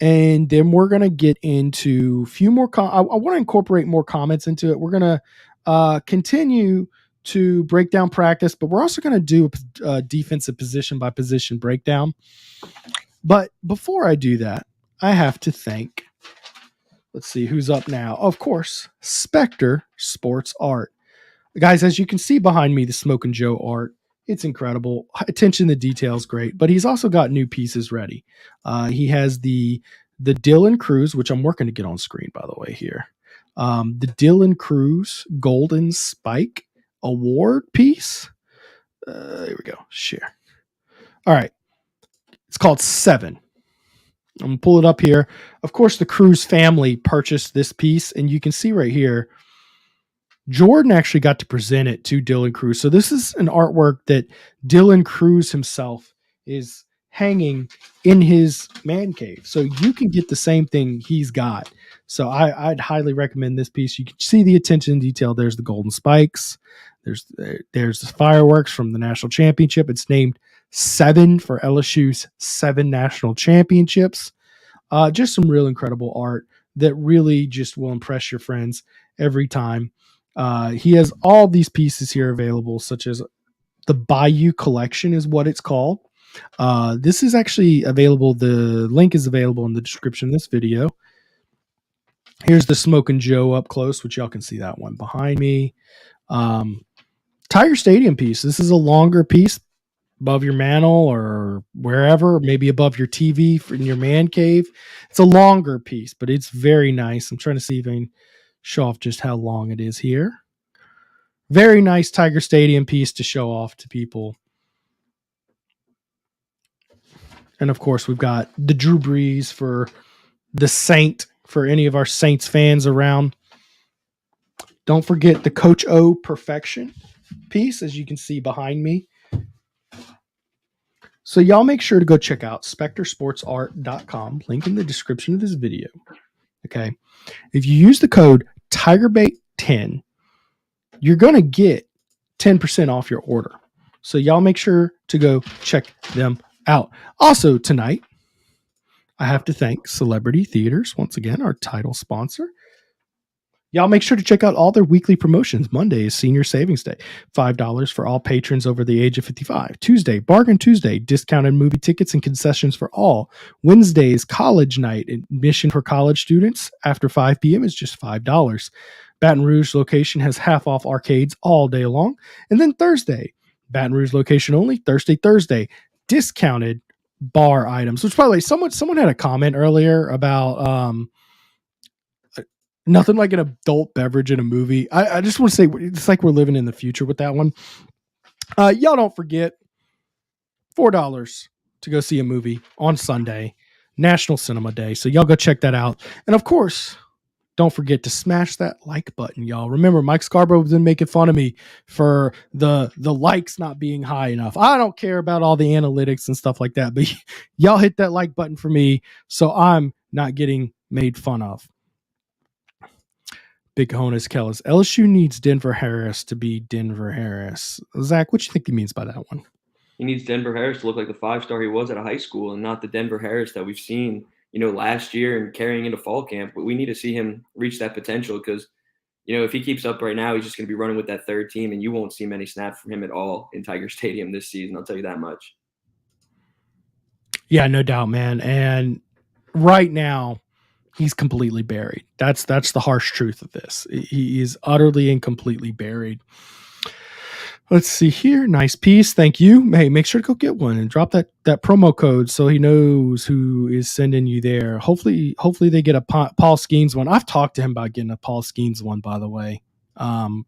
[SPEAKER 1] and then we're going to get into a few more. I want to incorporate more comments into it. We're going to continue to break down practice, but we're also going to do a defensive position by position breakdown. But before I do that, I have to thank, let's see who's up now. Of course, Spectre Sports Art. Guys, as you can see behind me, the Smoke and Joe art, it's incredible. Attention to details, great. But he's also got new pieces ready. He has the Dylan Cruz, which I'm working to get on screen, by the way, here. The Dylan Cruz Golden Spike award piece. There we go. Share. All right. It's called 7. I'm going to pull it up here. Of course, the Cruz family purchased this piece, and you can see right here, Jordan actually got to present it to Dylan Cruz. So this is an artwork that Dylan Cruz himself is hanging in his man cave. So you can get the same thing he's got. So I'd highly recommend this piece. You can see the attention to detail. There's the golden spikes. There's the fireworks from the national championship. It's named 7 for LSU's 7 national championships. Just some real incredible art that really just will impress your friends every time. He has all these pieces here available, such as the Bayou Collection is what it's called. This is actually available. The link is available in the description of this video. Here's the Smoke and Joe up close, which y'all can see that one behind me. Tiger Stadium piece. This is a longer piece above your mantle or wherever, maybe above your TV in your man cave. It's a longer piece, but it's very nice. I'm trying to see if I can show off just how long it is here. Very nice Tiger Stadium piece to show off to people. And of course, we've got the Drew Brees for the Saint, for any of our Saints fans around. Don't forget the Coach O Perfection piece, as you can see behind me. So y'all make sure to go check out spectersportsart.com, link in the description of this video. Okay. If you use the code TigerBait10, you're going to get 10% off your order. So y'all make sure to go check them out. Also tonight, I have to thank Celebrity Theaters once again, our title sponsor. Y'all make sure to check out all their weekly promotions. Monday is Senior Savings Day, $5 for all patrons over the age of 55. Tuesday, Bargain Tuesday, discounted movie tickets and concessions for all. Wednesday is College Night, admission for college students after 5 p.m. is just $5. Baton Rouge location has half off arcades all day long. And then Thursday, Baton Rouge location only, Thursday, discounted bar items. Which, by the way, someone had a comment earlier about nothing like an adult beverage in a movie. I just want to say it's like we're living in the future with that one. Y'all don't forget $4 to go see a movie on Sunday, National Cinema Day. So y'all go check that out. And of course, don't forget to smash that like button, y'all. Remember, Mike Scarborough was making fun of me for the likes not being high enough. I don't care about all the analytics and stuff like that, but y'all hit that like button for me so I'm not getting made fun of. Big Honus Kellis. LSU needs Denver Harris to be Denver Harris. Zach, what do you think he means by that one?
[SPEAKER 2] He needs Denver Harris to look like the 5-star he was at a high school and not the Denver Harris that we've seen, last year and carrying into fall camp. But we need to see him reach that potential because, if he keeps up right now, he's just going to be running with that third team and you won't see many snaps from him at all in Tiger Stadium this season. I'll tell you that much.
[SPEAKER 1] Yeah, no doubt, man. And right now, he's completely buried. That's the harsh truth of this. He is utterly and completely buried. Let's see here. Nice piece. Thank you. Hey, make sure to go get one and drop that promo code so he knows who is sending you there. Hopefully they get a Paul Skeens one. I've talked to him about getting a Paul Skeens one, by the way.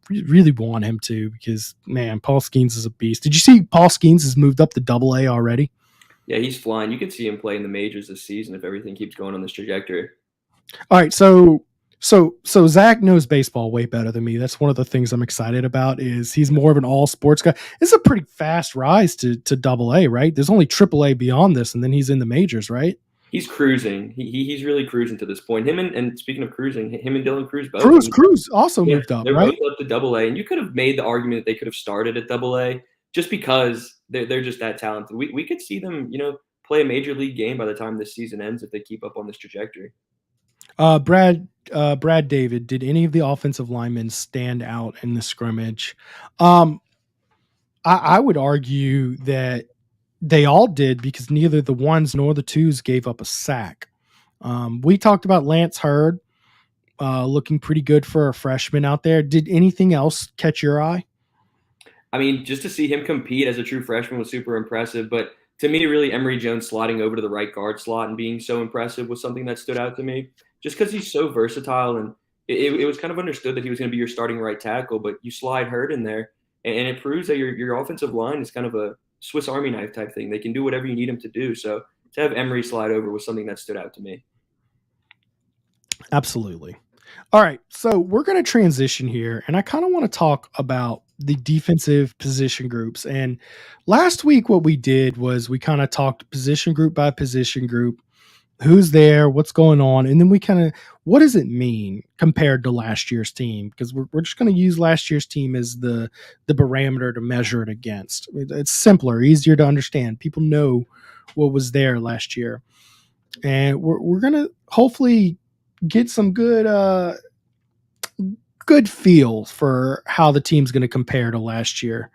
[SPEAKER 1] Really want him to because, man, Paul Skeens is a beast. Did you see Paul Skeens has moved up to AA already?
[SPEAKER 2] Yeah, he's flying. You could see him play in the majors this season if everything keeps going on this trajectory.
[SPEAKER 1] All right, so Zack knows baseball way better than me. That's one of the things I'm excited about. Is he's more of an all sports guy. It's a pretty fast rise to AA, right? There's only AAA beyond this, and then he's in the majors, right?
[SPEAKER 2] He's cruising. He's really cruising to this point. Him and speaking of cruising, him and Dylan Cruz both.
[SPEAKER 1] Cruz also moved up,
[SPEAKER 2] they're
[SPEAKER 1] right?
[SPEAKER 2] both up to AA, and you could have made the argument that they could have started at AA just because they're just that talented. We could see them, play a major league game by the time this season ends if they keep up on this trajectory.
[SPEAKER 1] Brad David, did any of the offensive linemen stand out in the scrimmage? I would argue that they all did because neither the ones nor the twos gave up a sack. We talked about Lance Hurd looking pretty good for a freshman out there. Did anything else catch your eye?
[SPEAKER 2] I mean, just to see him compete as a true freshman was super impressive. But to me, really, Emory Jones sliding over to the right guard slot and being so impressive was something that stood out to me. Just because he's so versatile, and it was kind of understood that he was going to be your starting right tackle, but you slide Hurd in there, and it proves that your offensive line is kind of a Swiss Army knife type thing. They can do whatever you need them to do. So to have Emory slide over was something that stood out to me.
[SPEAKER 1] Absolutely. All right, so we're going to transition here, and I kind of want to talk about the defensive position groups. And last week, what we did was we kind of talked position group by position group. Who's there? What's going on? And then we kind of, what does it mean compared to last year's team? Because we're just going to use last year's team as the parameter to measure it against. It's simpler, easier to understand. People know what was there last year. And we're going to hopefully get some good feel for how the team's going to compare to last year.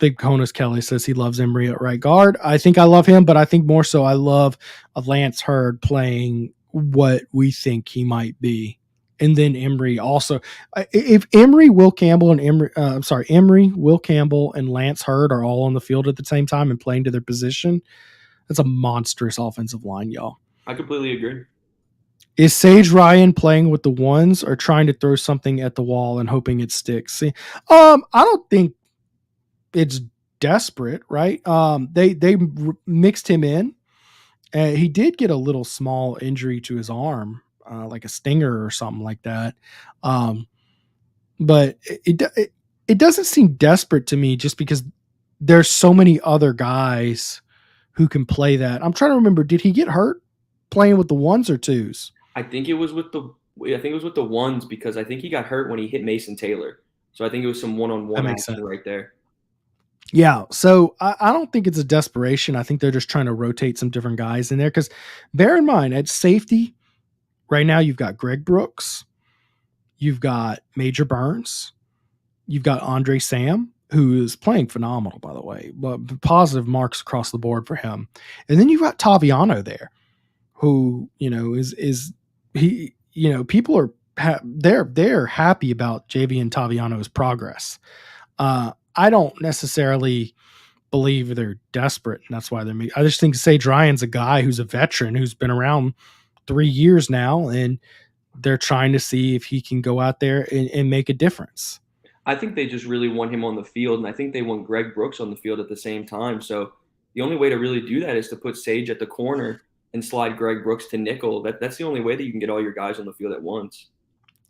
[SPEAKER 1] Big Honus Kelly says he loves Emory at right guard. I think I love him, but I think more so I love Lance Hurd playing what we think he might be. And then Emory also. If Emory, Will Campbell, and Emory, Will Campbell, and Lance Hurd are all on the field at the same time and playing to their position, that's a monstrous offensive line, y'all.
[SPEAKER 2] I completely agree.
[SPEAKER 1] Is Sage Ryan playing with the ones or trying to throw something at the wall and hoping it sticks? See, I don't think it's desperate, right? They mixed him in. He did get a little small injury to his arm, like a stinger or something like that. But it doesn't seem desperate to me just because there's so many other guys who can play that. I'm trying to remember, did he get hurt playing with the ones or twos?
[SPEAKER 2] I think it was with the ones because I think he got hurt when he hit Mason Taylor. So I think it was some one-on-one action right there.
[SPEAKER 1] Yeah, so I don't think it's a desperation. I think they're just trying to rotate some different guys in there because bear in mind at safety right now you've got Greg Brooks, you've got Major Burns, you've got Andre Sam, who is playing phenomenal, by the way, but positive marks across the board for him. And then you've got Taviano there, who is he? People are they're happy about Javian Taviano's progress. I don't necessarily believe they're desperate, and that's why they're. I just think Sage Ryan's a guy who's a veteran who's been around 3 years now, and they're trying to see if he can go out there and make a difference.
[SPEAKER 2] I think they just really want him on the field, and I think they want Greg Brooks on the field at the same time. So the only way to really do that is to put Sage at the corner and slide Greg Brooks to nickel. That's the only way that you can get all your guys on the field at once.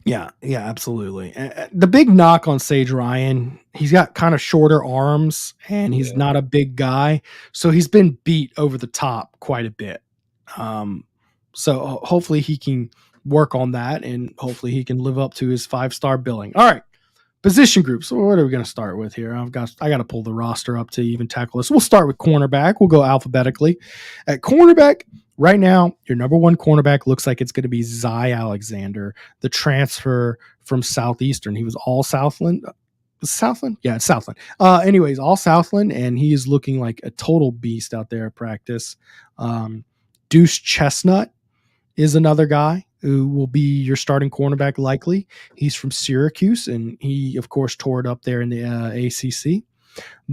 [SPEAKER 1] Yeah, absolutely. The big knock on Sage Ryan, he's got kind of shorter arms and he's
[SPEAKER 2] Yeah.
[SPEAKER 1] not a big guy, so he's been beat over the top quite a bit. Um, so hopefully he can work on that, and hopefully he can live up to his 5-star billing. All right, position groups. So what are we going to start with here? I got to pull the roster up to even tackle this. We'll start with cornerback. We'll go alphabetically. At cornerback, right now, your number one cornerback looks like it's going to be Zy Alexander, the transfer from Southeastern. He was all Southland. Southland? Yeah, it's Southland. Anyways, all Southland, and he is looking like a total beast out there at practice. Deuce Chestnut is another guy who will be your starting cornerback likely. He's from Syracuse, and he, of course, tore it up there in the ACC.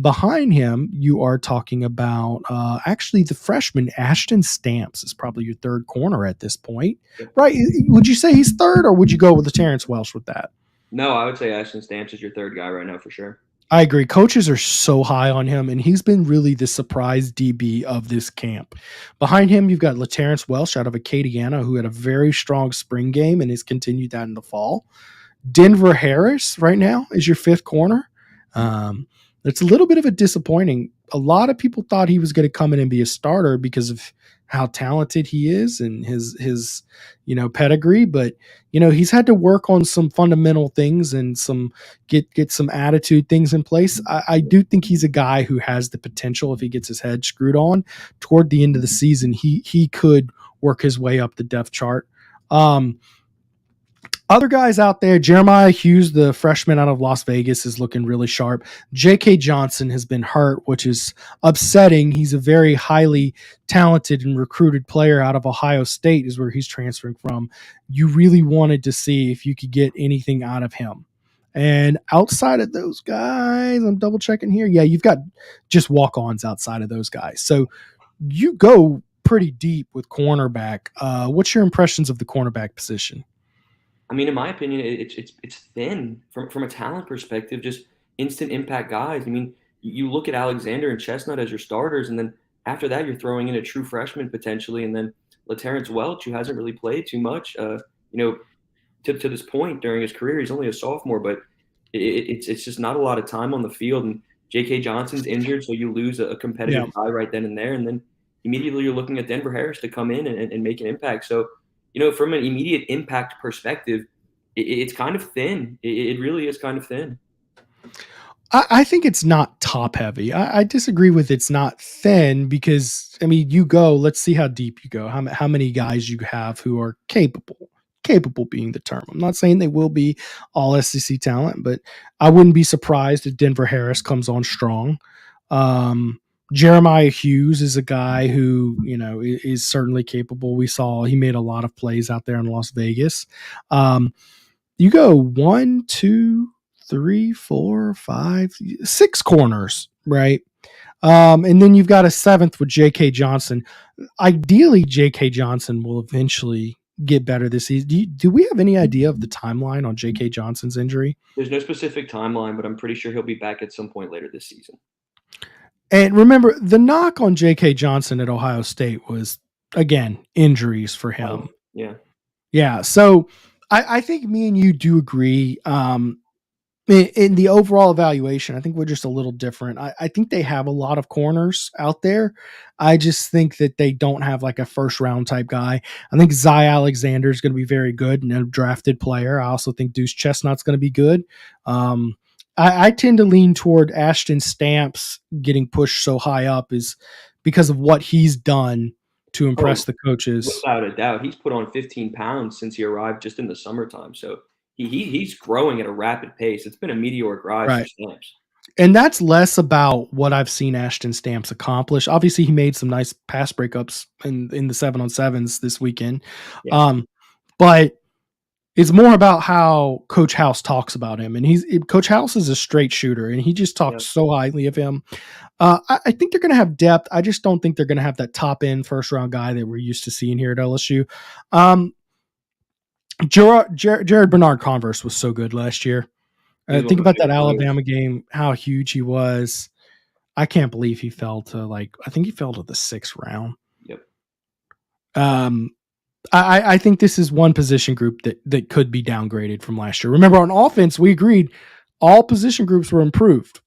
[SPEAKER 1] Behind him, you are talking about actually the freshman Ashton Stamps is probably your third corner at this point, right? Would you say he's third, or would you go with the Terrence Welsh with that?
[SPEAKER 2] No, I would say Ashton Stamps is your third guy right now for sure.
[SPEAKER 1] I agree. Coaches are so high on him, and he's been really the surprise DB of this camp. Behind him, you've got LaTerrence Welsh out of Acadiana, who had a very strong spring game and has continued that in the fall. Denver Harris right now is your fifth corner. It's a little bit of a disappointing. A lot of people thought he was going to come in and be a starter because of how talented he is and his pedigree, but he's had to work on some fundamental things and some get some attitude things in place. I do think he's a guy who has the potential, if he gets his head screwed on toward the end of the season, he could work his way up the depth chart. Other guys out there, Jeremiah Hughes, the freshman out of Las Vegas, is looking really sharp. J.K. Johnson has been hurt, which is upsetting. He's a very highly talented and recruited player out of Ohio State is where he's transferring from. You really wanted to see if you could get anything out of him. And outside of those guys, I'm double checking here. Yeah, you've got just walk-ons outside of those guys. So you go pretty deep with cornerback. What's your impressions of the cornerback position?
[SPEAKER 2] I mean, in my opinion, it's thin from a talent perspective, just instant impact guys. I mean, you look at Alexander and Chestnut as your starters, and then after that, you're throwing in a true freshman potentially, and then LaTerrence Welch, who hasn't really played too much, to this point during his career. He's only a sophomore, but it's just not a lot of time on the field. And J.K. Johnson's injured, so you lose a competitive guy right then and there, and then immediately you're looking at Denver Harris to come in and make an impact. So from an immediate impact perspective, it's kind of thin. It really is kind of thin.
[SPEAKER 1] I think it's not top heavy. I disagree with it's not thin because, I mean, let's see how deep you go, how many guys you have who are capable being the term. I'm not saying they will be all SEC talent, but I wouldn't be surprised if Denver Harris comes on strong. Jeremiah Hughes is a guy who, is certainly capable. We saw he made a lot of plays out there in Las Vegas. You go 1, 2, 3, 4, 5, 6 corners, right? And then you've got a seventh with J.K. Johnson. Ideally, J.K. Johnson will eventually get better this season. Do we have any idea of the timeline on J.K. Johnson's injury?
[SPEAKER 2] There's no specific timeline, but I'm pretty sure he'll be back at some point later this season.
[SPEAKER 1] And remember, the knock on J.K. Johnson at Ohio State was, again, injuries for him.
[SPEAKER 2] Yeah.
[SPEAKER 1] Yeah. So I think me and you do agree. In the overall evaluation, I think we're just a little different. I think they have a lot of corners out there. I just think that they don't have like a first round type guy. I think Zy Alexander is going to be very good and a drafted player. I also think Deuce Chestnut's going to be good. I tend to lean toward Ashton Stamps getting pushed so high up is because of what he's done to impress the coaches.
[SPEAKER 2] Without a doubt. He's put on 15 pounds since he arrived just in the summertime. So he's growing at a rapid pace. It's been a meteoric rise for
[SPEAKER 1] Right.
[SPEAKER 2] Stamps.
[SPEAKER 1] And that's less about what I've seen Ashton Stamps accomplish. Obviously, he made some nice pass breakups in the 7-on-7s this weekend.
[SPEAKER 2] Yeah.
[SPEAKER 1] But it's more about how Coach House talks about him. And Coach House is a straight shooter, and he just talks so highly of him. I think they're going to have depth. I just don't think they're going to have that top end first round guy that we're used to seeing here at LSU. Jared Bernard Converse was so good last year. Think about that Alabama game, how huge he was. I can't believe he fell to I think he fell to the 6th round.
[SPEAKER 2] Yep.
[SPEAKER 1] I think this is one position group that could be downgraded from last year. Remember, on offense, we agreed all position groups were improved,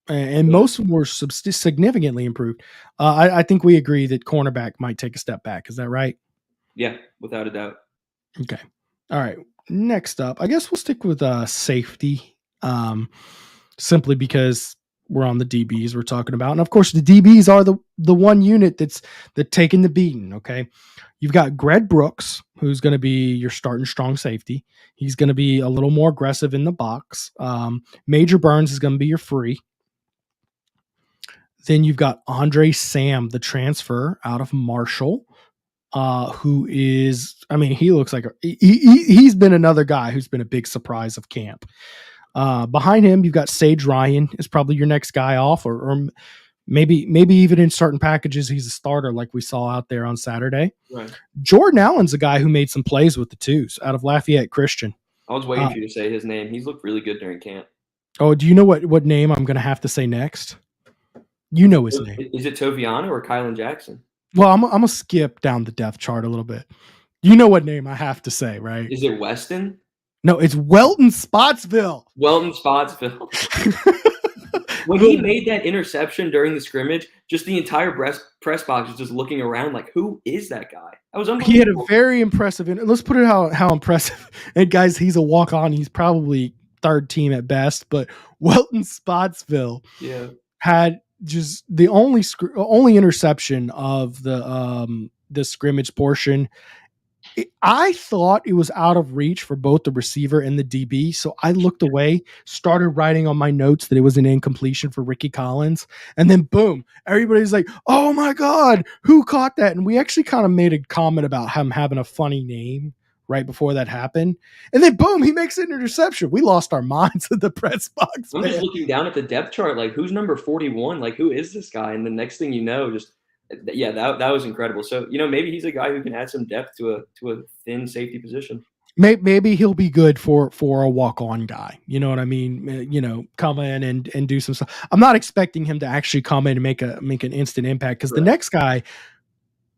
[SPEAKER 1] and most of them were significantly improved. I think we agree that cornerback might take a step back. Is that right?
[SPEAKER 2] Yeah, without a doubt.
[SPEAKER 1] Okay. All right. Next up, I guess we'll stick with safety, simply because we're on the DBs we're talking about. And of course, the DBs are the one unit that's taking the beating. Okay. You've got Greg Brooks, who's going to be your starting strong safety. He's going to be a little more aggressive in the box. Major Burns is going to be your free. Then you've got Andre Sam, the transfer out of Marshall, who is, he looks like he's been another guy who's been a big surprise of camp. Behind him, you've got Sage Ryan is probably your next guy off, or maybe even in certain packages, he's a starter like we saw out there on Saturday.
[SPEAKER 2] Right.
[SPEAKER 1] Jordan Allen's a guy who made some plays with the twos out of Lafayette Christian.
[SPEAKER 2] I was waiting for you to say his name. He's looked really good during camp.
[SPEAKER 1] Oh, do you know what name I'm going to have to say next? You know his name.
[SPEAKER 2] Is it Toviano or Kylan Jackson?
[SPEAKER 1] Well, I'm going to skip down the depth chart a little bit. You know what name I have to say, right?
[SPEAKER 2] Is it Weston?
[SPEAKER 1] No, it's Welton Spotsville.
[SPEAKER 2] Welton Spotsville. When he made that interception during the scrimmage, just the entire press box was just looking around like, who is that guy? That was unbelievable.
[SPEAKER 1] He had a very impressive – let's put it how impressive. And, guys, he's a walk-on. He's probably third team at best. But Welton Spotsville had just the only interception of the scrimmage portion. I thought it was out of reach for both the receiver and the DB, so I looked away, started writing on my notes that it was an incompletion for Ricky Collins, and then boom, everybody's like, oh my God, who caught that? And we actually kind of made a comment about him having a funny name right before that happened, and then boom, he makes an interception. We lost our minds at the press box.
[SPEAKER 2] I'm just looking down at the depth chart, like, who's number 41? Like, who is this guy? And the next thing you know, that was incredible. So, maybe he's a guy who can add some depth to a thin safety position.
[SPEAKER 1] Maybe he'll be good for a walk-on guy. You know what I mean? Come in and do some stuff. I'm not expecting him to actually come in and make an instant impact, because the next guy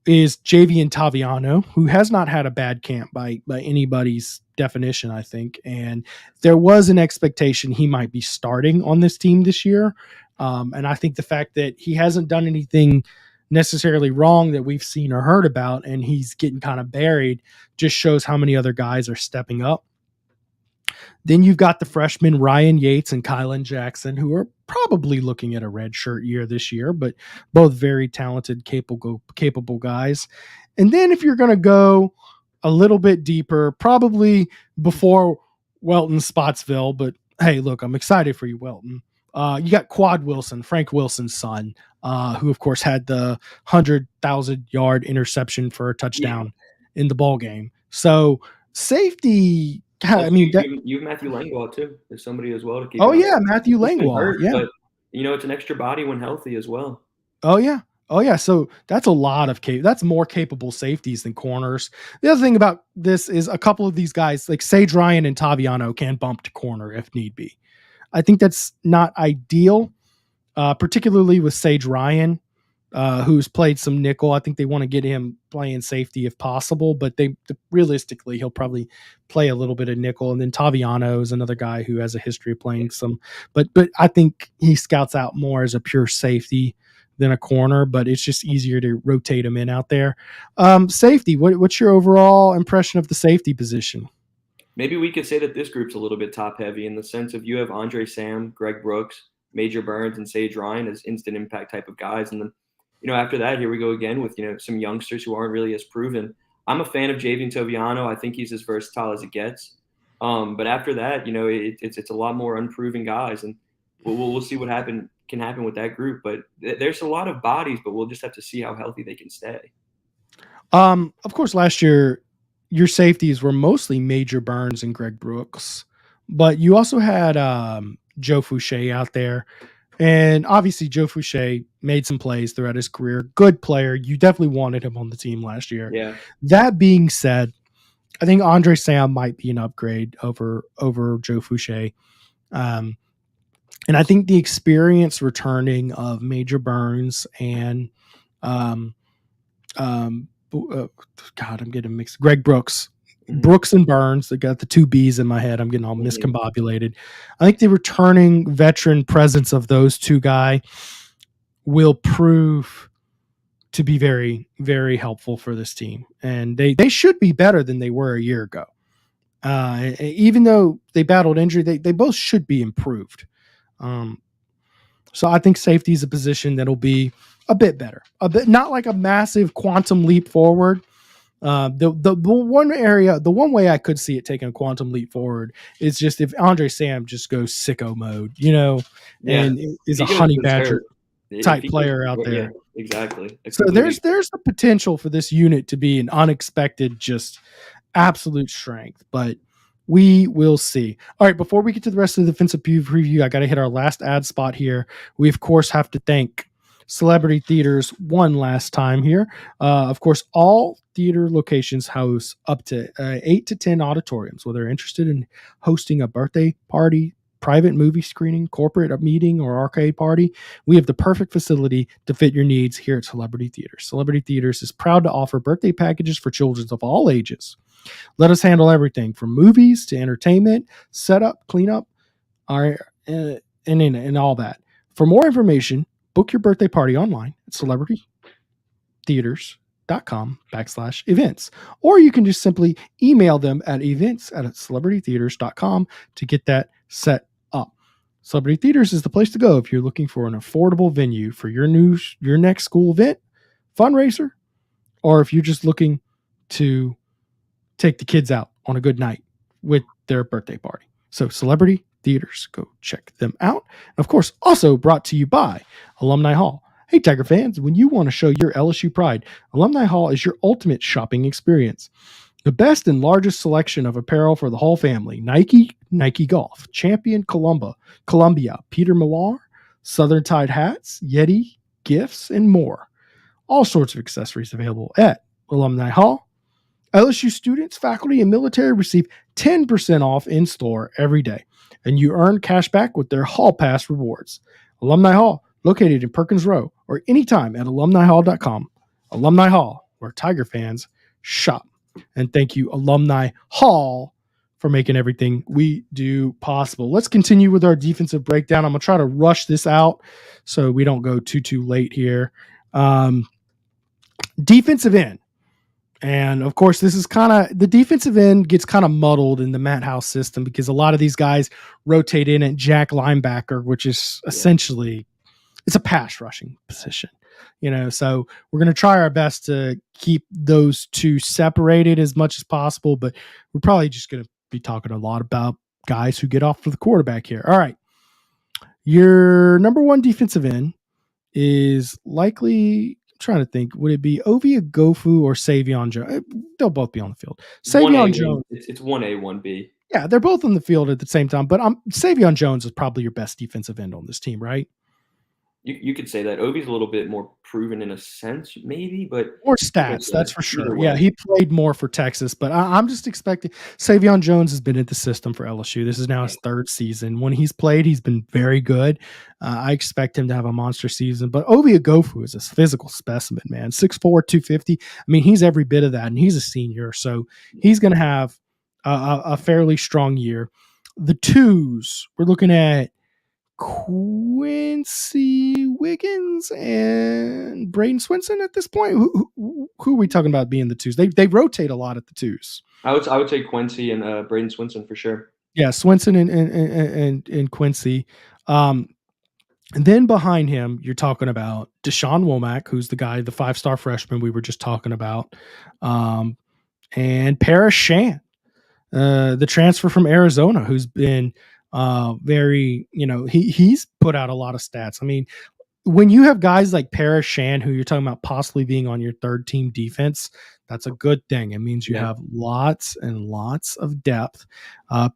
[SPEAKER 1] is Javian Taviano, who has not had a bad camp by anybody's definition, I think. And there was an expectation he might be starting on this team this year. And I think the fact that he hasn't done anything necessarily wrong that we've seen or heard about, and he's getting kind of buried, just shows how many other guys are stepping up. Then you've got the freshmen Ryan Yates and Kylan Jackson, who are probably looking at a redshirt year this year, but both very talented, capable guys. And then if you're going to go a little bit deeper, probably before Welton Spotsville, but hey, look, I'm excited for you, Welton. You got Quad Wilson, Frank Wilson's son, who of course had the 100,000-yard interception for a touchdown in the ball game. So safety, you have
[SPEAKER 2] Matthew Langlois too. There's somebody as well to keep.
[SPEAKER 1] Oh yeah, Matthew Langlois.
[SPEAKER 2] But it's an extra body when healthy as well.
[SPEAKER 1] Oh yeah. So that's a lot of that's more capable safeties than corners. The other thing about this is a couple of these guys, like Sage Ryan and Taviano, can bump to corner if need be. I think that's not ideal, particularly with Sage Ryan, who's played some nickel. I think they want to get him playing safety if possible, but realistically, he'll probably play a little bit of nickel. And then Taviano is another guy who has a history of playing some, but I think he scouts out more as a pure safety than a corner, but it's just easier to rotate him in out there. Safety, what's your overall impression of the safety position?
[SPEAKER 2] maybe we could say that this group's a little bit top heavy in the sense of you have Andre Sam, Greg Brooks, Major Burns, and Sage Ryan as instant impact type of guys. And then, after that, here we go again with, some youngsters who aren't really as proven. I'm a fan of Javian Toviano. I think he's as versatile as it gets. But after that, it's a lot more unproven guys, and we'll see what can happen with that group. But there's a lot of bodies, but we'll just have to see how healthy they can stay.
[SPEAKER 1] Of course, last year your safeties were mostly Major Burns and Greg Brooks, but you also had Joe Fouché out there. And obviously Joe Fouché made some plays throughout his career. Good player. You definitely wanted him on the team last year.
[SPEAKER 2] Yeah.
[SPEAKER 1] That being said, I think Andre Sam might be an upgrade over Joe Fouché. And I think the experience returning of Major Burns and God, I'm getting mixed. Greg Brooks. Brooks and Burns, they got the two B's in my head. I'm getting all miscombobulated. I think the returning veteran presence of those two guys will prove to be very, very helpful for this team. And they should be better than they were a year ago. Even though they battled injury, they both should be improved. So I think safety is a position that'll be a bit better, a bit, not like a massive quantum leap forward. The one way I could see it taking a quantum leap forward is just if Andre Sam just goes sicko mode, and is a honey badger type player out there.
[SPEAKER 2] Yeah, exactly.
[SPEAKER 1] So there's the potential for this unit to be an unexpected, just absolute strength, but we will see. All right, before we get to the rest of the defensive preview, I got to hit our last ad spot here. We of course have to thank Celebrity Theaters one last time here. Of course, all theater locations house up to 8 to 10 auditoriums. Whether they're interested in hosting a birthday party, private movie screening, corporate meeting, or arcade party, we have the perfect facility to fit your needs here at Celebrity Theaters. Celebrity Theaters is proud to offer birthday packages for children of all ages. Let us handle everything from movies to entertainment, setup, cleanup, and all that. For more information, book your birthday party online at celebritytheaters.com/events. Or you can just simply email them at events@celebritytheaters.com to get that set up. Celebrity Theaters is the place to go if you're looking for an affordable venue for your next school event, fundraiser, or if you're just looking to take the kids out on a good night with their birthday party. So Celebrity Theaters, go check them out. And of course, also brought to you by Alumni Hall. Hey, Tiger fans, when you want to show your LSU pride, Alumni Hall is your ultimate shopping experience. The best and largest selection of apparel for the whole family. Nike Golf, Champion Columbia, Peter Millar, Southern Tide hats, Yeti, gifts, and more. All sorts of accessories available at Alumni Hall. LSU students, faculty, and military receive 10% off in-store every day, and you earn cash back with their Hall Pass rewards. Alumni Hall, located in Perkins Row, or anytime at alumnihall.com. Alumni Hall, where Tiger fans shop. And thank you, Alumni Hall, for making everything we do possible. Let's continue with our defensive breakdown. I'm going to try to rush this out so we don't go too late here. Defensive end. And of course, this is the defensive end gets kind of muddled in the Matt House system because a lot of these guys rotate in at jack linebacker, which is essentially, it's a pass rushing position, so we're going to try our best to keep those two separated as much as possible, but we're probably just going to be talking a lot about guys who get off for the quarterback here. All right. Your number one defensive end is likely, trying to think, would it be Ovie Gofu or Savion Jones? They'll both be on the field. Savion Jones.
[SPEAKER 2] It's 1A, 1B.
[SPEAKER 1] Yeah, they're both on the field at the same time, but Savion Jones is probably your best defensive end on this team, right?
[SPEAKER 2] You could say that. Ovie's a little bit more proven in a sense, maybe, but
[SPEAKER 1] more stats, that's for sure. Yeah, he played more for Texas, but I'm just expecting. Savion Jones has been in the system for LSU. This is now his third season. When he's played, he's been very good. I expect him to have a monster season, but Ovie Gofu is a physical specimen, man. 6'4", 250. I mean, he's every bit of that, and he's a senior, so he's going to have a fairly strong year. The twos, we're looking at Quincy Wiggins and Braden Swinson at this point. are we talking about being the twos? They rotate a lot at the twos.
[SPEAKER 2] I would say Quincy and Braden Swinson for sure.
[SPEAKER 1] Yeah, Swinson and Quincy. And then behind him, you're talking about Deshaun Womack, who's the guy, the 5-star freshman we were just talking about, and Paris Shan, the transfer from Arizona, who's been very, he's put out a lot of stats. I mean, when you have guys like Paris Shan, who you're talking about possibly being on your third team defense, that's a good thing. It means you have lots and lots of depth.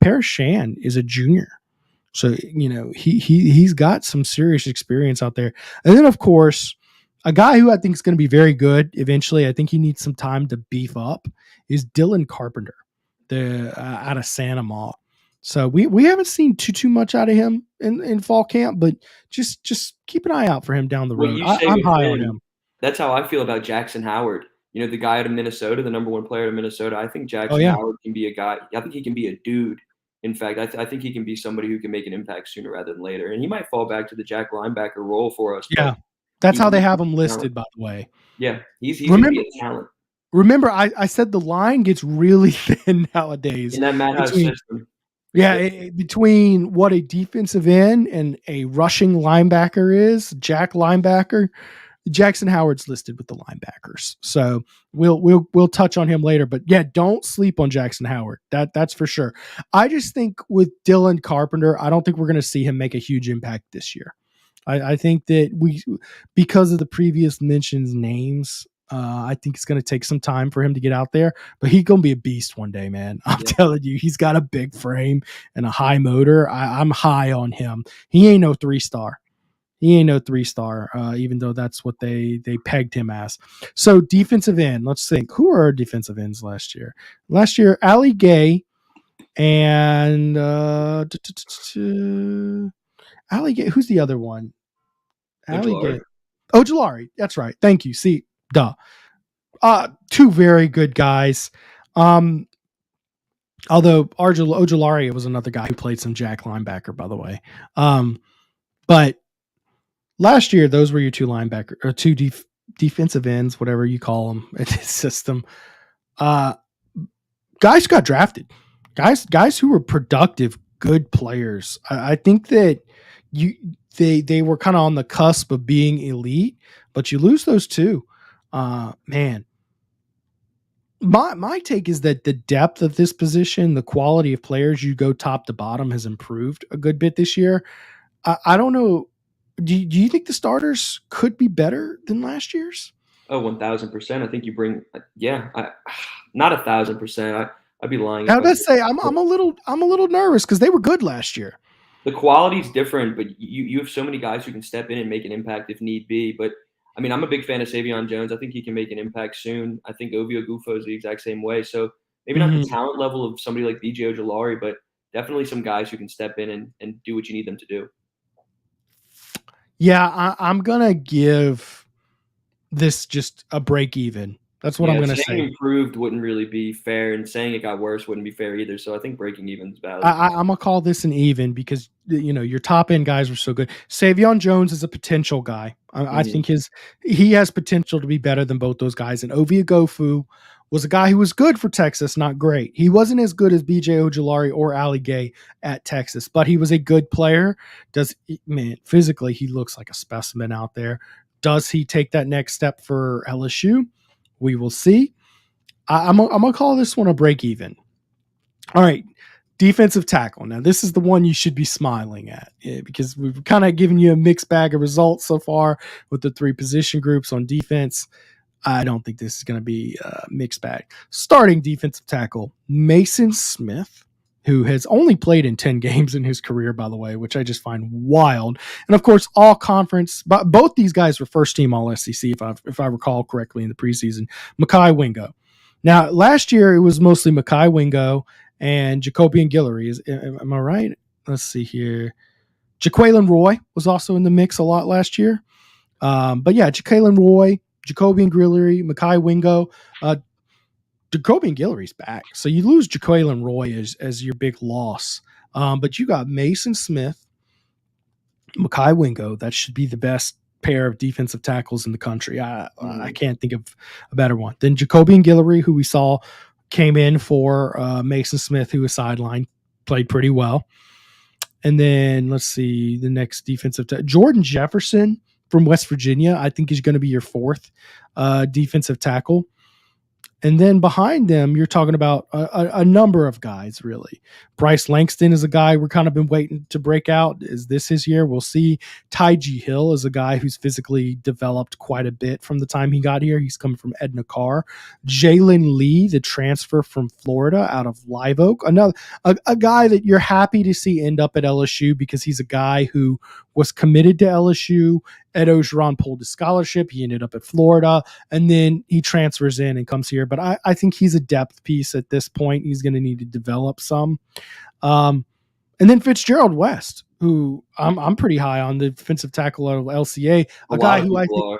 [SPEAKER 1] Paris Shan is a junior. So, he's got some serious experience out there. And then, of course, a guy who I think is going to be very good eventually, I think he needs some time to beef up, is Dylan Carpenter, out of Santa Ma. So we haven't seen too much out of him in fall camp, but just keep an eye out for him down the road. I'm high on him.
[SPEAKER 2] That's how I feel about Jackson Howard. The guy out of Minnesota, the number 1 player out of Minnesota. I think Jackson Howard can be a guy. I think he can be a dude. In fact, I think he can be somebody who can make an impact sooner rather than later. And he might fall back to the Jack linebacker role for us.
[SPEAKER 1] Yeah, that's how they have him listed, by the way.
[SPEAKER 2] Yeah, he's going to be a talent.
[SPEAKER 1] Remember, I said the line gets really thin nowadays.
[SPEAKER 2] In that madhouse system.
[SPEAKER 1] Yeah, between what a defensive end and a rushing linebacker is, Jack linebacker, Jackson Howard's listed with the linebackers. So we'll touch on him later. But yeah, don't sleep on Jackson Howard. That's for sure. I just think with Dylan Carpenter, I don't think we're going to see him make a huge impact this year. I think that because of the previous mentions names, I think it's going to take some time for him to get out there, but he's going to be a beast one day, man. I'm telling you, he's got a big frame and a high motor. I'm high on him. He ain't no 3-star. Even though that's what they pegged him as. So defensive end, let's think. Who are our defensive ends last year? Last year, Ali Gay and Ali Gay. Who's the other one? Ali Gay. Ojulari. That's right. Thank you. See, duh. 2 very good guys. Although Ojulari was another guy who played some Jack linebacker, by the way. But last year, those were your 2 linebacker or 2 defensive ends, whatever you call them in this system. Guys got drafted. Guys who were productive, good players. I think that they were kind of on the cusp of being elite, but you lose those 2. Man. My take is that the depth of this position, the quality of players you go top to bottom has improved a good bit this year. I don't know. Do you think the starters could be better than last year's?
[SPEAKER 2] Oh, 1,000%. I think you bring, not 1,000%. I'd be lying.
[SPEAKER 1] I was about to say I'm a little nervous because they were good last year.
[SPEAKER 2] The quality's different, but you have so many guys who can step in and make an impact if need be. But I mean, I'm a big fan of Savion Jones. I think he can make an impact soon. I think Ovio Gufo is the exact same way. So maybe not the talent level of somebody like BJ Ojulari, but definitely some guys who can step in and do what you need them to do.
[SPEAKER 1] Yeah, I'm going to give this just a break even. That's what I'm going to say.
[SPEAKER 2] Saying improved wouldn't really be fair, and saying it got worse wouldn't be fair either. So I think breaking even is valid.
[SPEAKER 1] I'm going to call this an even because, your top end guys were so good. Savion Jones is a potential guy. I think he has potential to be better than both those guys. And Ovia Gofu was a guy who was good for Texas, not great. He wasn't as good as BJ Ojulari or Ali Gay at Texas, but he was a good player. Physically, he looks like a specimen out there. Does he take that next step for LSU? We will see. I'm going to call this one a break even. All right. Defensive tackle. Now, this is the one you should be smiling at because we've kind of given you a mixed bag of results so far with the 3 position groups on defense. I don't think this is going to be a mixed bag. Starting defensive tackle, Mason Smith, who has only played in 10 games in his career, by the way, which I just find wild. And of course, all conference, but both these guys were first team all SEC, if I recall correctly in the preseason. Mekhi Wingo. Now, last year it was mostly Mekhi Wingo and Jacobian Guillory. Am I right? Let's see here. Jaquelin Roy was also in the mix a lot last year. But yeah, Jaquelin Roy, Jacobian Guillory, Mekhi Wingo, Jacobian Guillory's back. So you lose Jaquelin Roy as your big loss. But you got Mason Smith, Mekhi Wingo. That should be the best pair of defensive tackles in the country. I can't think of a better one. Then Jacoby and Guillory, who we saw came in for Mason Smith, who was sidelined, played pretty well. And then let's see the next defensive Jordan Jefferson from West Virginia. I think he's going to be your fourth defensive tackle. And then behind them, you're talking about a number of guys, really. Bryce Langston is a guy we're kind of been waiting to break out. Is this his year? We'll see. Tygie Hill is a guy who's physically developed quite a bit from the time he got here. He's coming from Edna Carr. Jalen Lee, the transfer from Florida out of Live Oak. Another a guy that you're happy to see end up at LSU because he's a guy who was committed to LSU. Ed Ogeron pulled his scholarship. He ended up at Florida, and then he transfers in and comes here. But I think he's a depth piece at this point. He's going to need to develop some. And then Fitzgerald West, who I'm pretty high on, the defensive tackle out of LCA, a guy who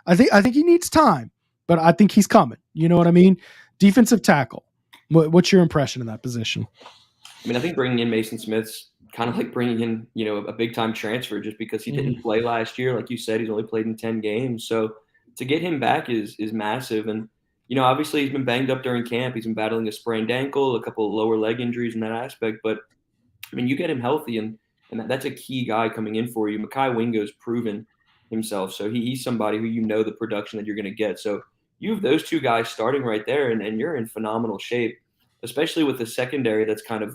[SPEAKER 1] I think he needs time, but I think he's coming. You know what I mean? Defensive tackle. What's your impression of that position?
[SPEAKER 2] I mean, I think bringing in Mason Smith's kind of like bringing in, a big-time transfer just because he didn't play last year. Like you said, he's only played in 10 games. So to get him back is massive. And, obviously he's been banged up during camp. He's been battling a sprained ankle, a couple of lower leg injuries in that aspect. But, I mean, you get him healthy, and that's a key guy coming in for you. Mekhi Wingo's proven himself. So he's somebody who the production that you're going to get. So you have those two guys starting right there, and you're in phenomenal shape, especially with the secondary that's kind of,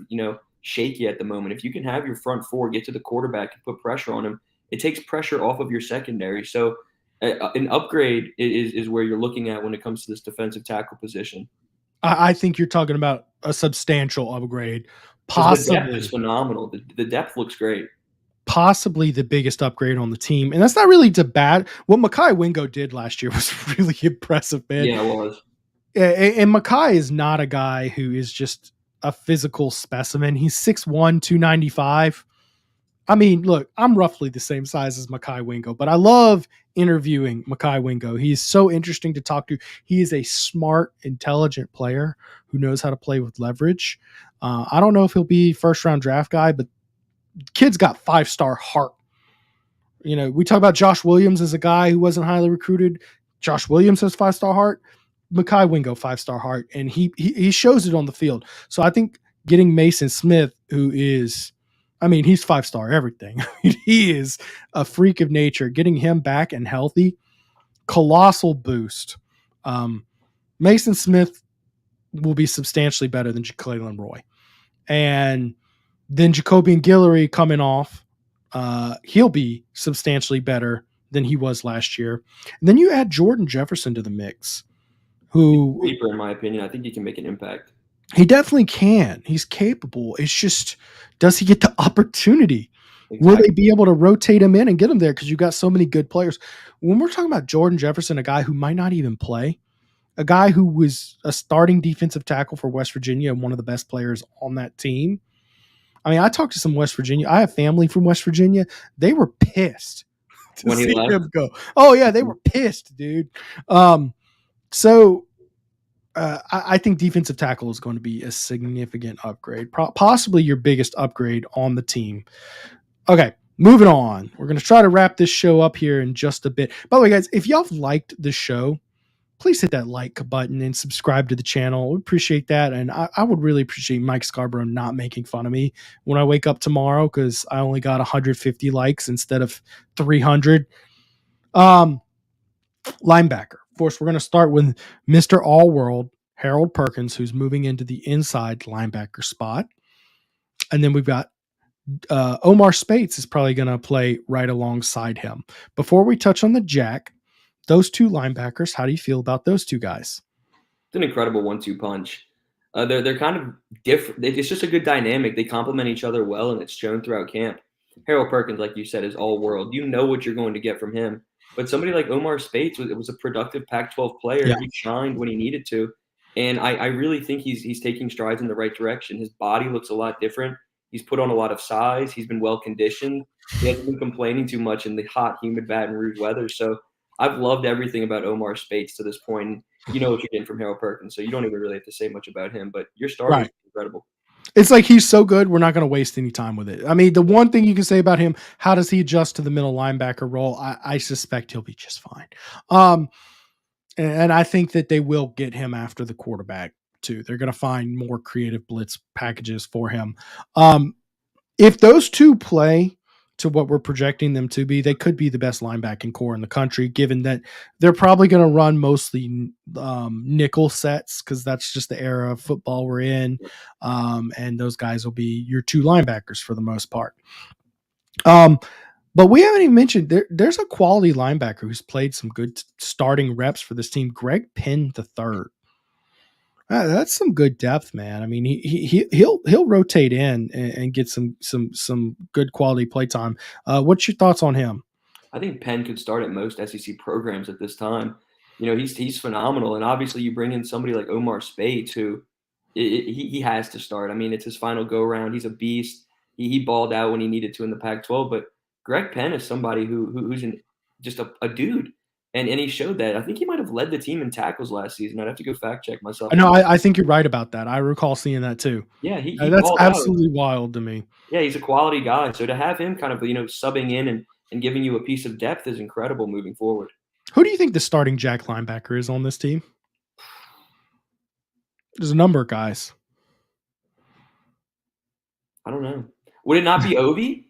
[SPEAKER 2] shaky at the moment. If you can have your front four get to the quarterback and put pressure on him, it takes pressure off of your secondary. So an upgrade is where you're looking at when it comes to this defensive tackle position.
[SPEAKER 1] I think you're talking about a substantial upgrade. Possibly.
[SPEAKER 2] The depth is phenomenal. The depth looks great.
[SPEAKER 1] Possibly the biggest upgrade on the team. And that's not really too bad. What Mekhi Wingo did last year was really impressive, man.
[SPEAKER 2] Yeah, it was.
[SPEAKER 1] And Mekhi is not a guy who is just a physical specimen. He's 6'1", 295. I mean, look, I'm roughly the same size as Mekhi Wingo, but I love interviewing Mekhi Wingo. He's so interesting to talk to. He is a smart, intelligent player who knows how to play with leverage. I don't know if he'll be first-round draft guy, but kid's got 5-star heart. We talk about Josh Williams as a guy who wasn't highly recruited. Josh Williams has 5-star heart. Mekhi Wingo, 5-star heart, and he shows it on the field. So I think getting Mason Smith, who is, he's 5-star everything. He is a freak of nature. Getting him back and healthy, colossal boost. Mason Smith will be substantially better than Jacqueline Roy. And then Jacoby and Guillory coming off, he'll be substantially better than he was last year. And then you add Jordan Jefferson to the mix, who,
[SPEAKER 2] in my opinion, I think he can make an impact.
[SPEAKER 1] He definitely can. He's capable. It's just, does he get the opportunity? Exactly. Will they be able to rotate him in and get him there? Because you've got so many good players. When we're talking about Jordan Jefferson, a guy who might not even play, a guy who was a starting defensive tackle for West Virginia and one of the best players on that team. I talked to some West Virginia. I have family from West Virginia. They were pissed to see him go. Oh, yeah, they were pissed, dude. So I think defensive tackle is going to be a significant upgrade, possibly your biggest upgrade on the team. Okay, moving on. We're going to try to wrap this show up here in just a bit. By the way, guys, if y'all liked the show, please hit that like button and subscribe to the channel. We appreciate that. And I would really appreciate Mike Scarborough not making fun of me when I wake up tomorrow because I only got 150 likes instead of 300. Linebacker. Of course, we're going to start with Mr. All-World, Harold Perkins, who's moving into the inside linebacker spot. And then we've got Omar Spates is probably going to play right alongside him. Before we touch on the Jack, those two linebackers, how do you feel about those two guys?
[SPEAKER 2] It's an incredible 1-2 punch. They're kind of different. It's just a good dynamic. They complement each other well, and it's shown throughout camp. Harold Perkins, like you said, is all-world. You know what you're going to get from him. But somebody like Omar Spates was a productive Pac-12 player. Yeah. He shined when he needed to. And I really think he's taking strides in the right direction. His body looks a lot different. He's put on a lot of size. He's been well-conditioned. He hasn't been complaining too much in the hot, humid Baton Rouge weather. So I've loved everything about Omar Spates to this point. You know what you're getting from Harold Perkins, so you don't even really have to say much about him. But your start is incredible.
[SPEAKER 1] It's like he's so good, we're not going to waste any time with it. I mean, the one thing you can say about him, how does he adjust to the middle linebacker role? I suspect he'll be just fine. And I think that they will get him after the quarterback too. They're going to find more creative blitz packages for him. If those two play to what we're projecting them to be, they could be the best linebacking core in the country, given that they're probably going to run mostly nickel sets because that's just the era of football we're in. And those guys will be your two linebackers for the most part. But we haven't even mentioned there's a quality linebacker who's played some good starting reps for this team, Greg Penn III. That's some good depth, man. I mean, he'll rotate in and get some good quality play time. What's your thoughts on him?
[SPEAKER 2] I think Penn could start at most SEC programs at this time. He's phenomenal, and obviously you bring in somebody like Omar Speights, who he has to start. I mean, it's his final go round. He's a beast. He balled out when he needed to in the Pac-12, but Greg Penn is somebody who's just a dude. And he showed that. I think he might have led the team in tackles last season. I'd have to go fact check myself.
[SPEAKER 1] No, I think you're right about that. I recall seeing that too.
[SPEAKER 2] Yeah, he
[SPEAKER 1] that's absolutely wild to me.
[SPEAKER 2] Yeah, he's a quality guy. So to have him kind of subbing in and giving you a piece of depth is incredible moving forward.
[SPEAKER 1] Who do you think the starting Jack linebacker is on this team? There's a number of guys.
[SPEAKER 2] I don't know. Would it not be Ovi?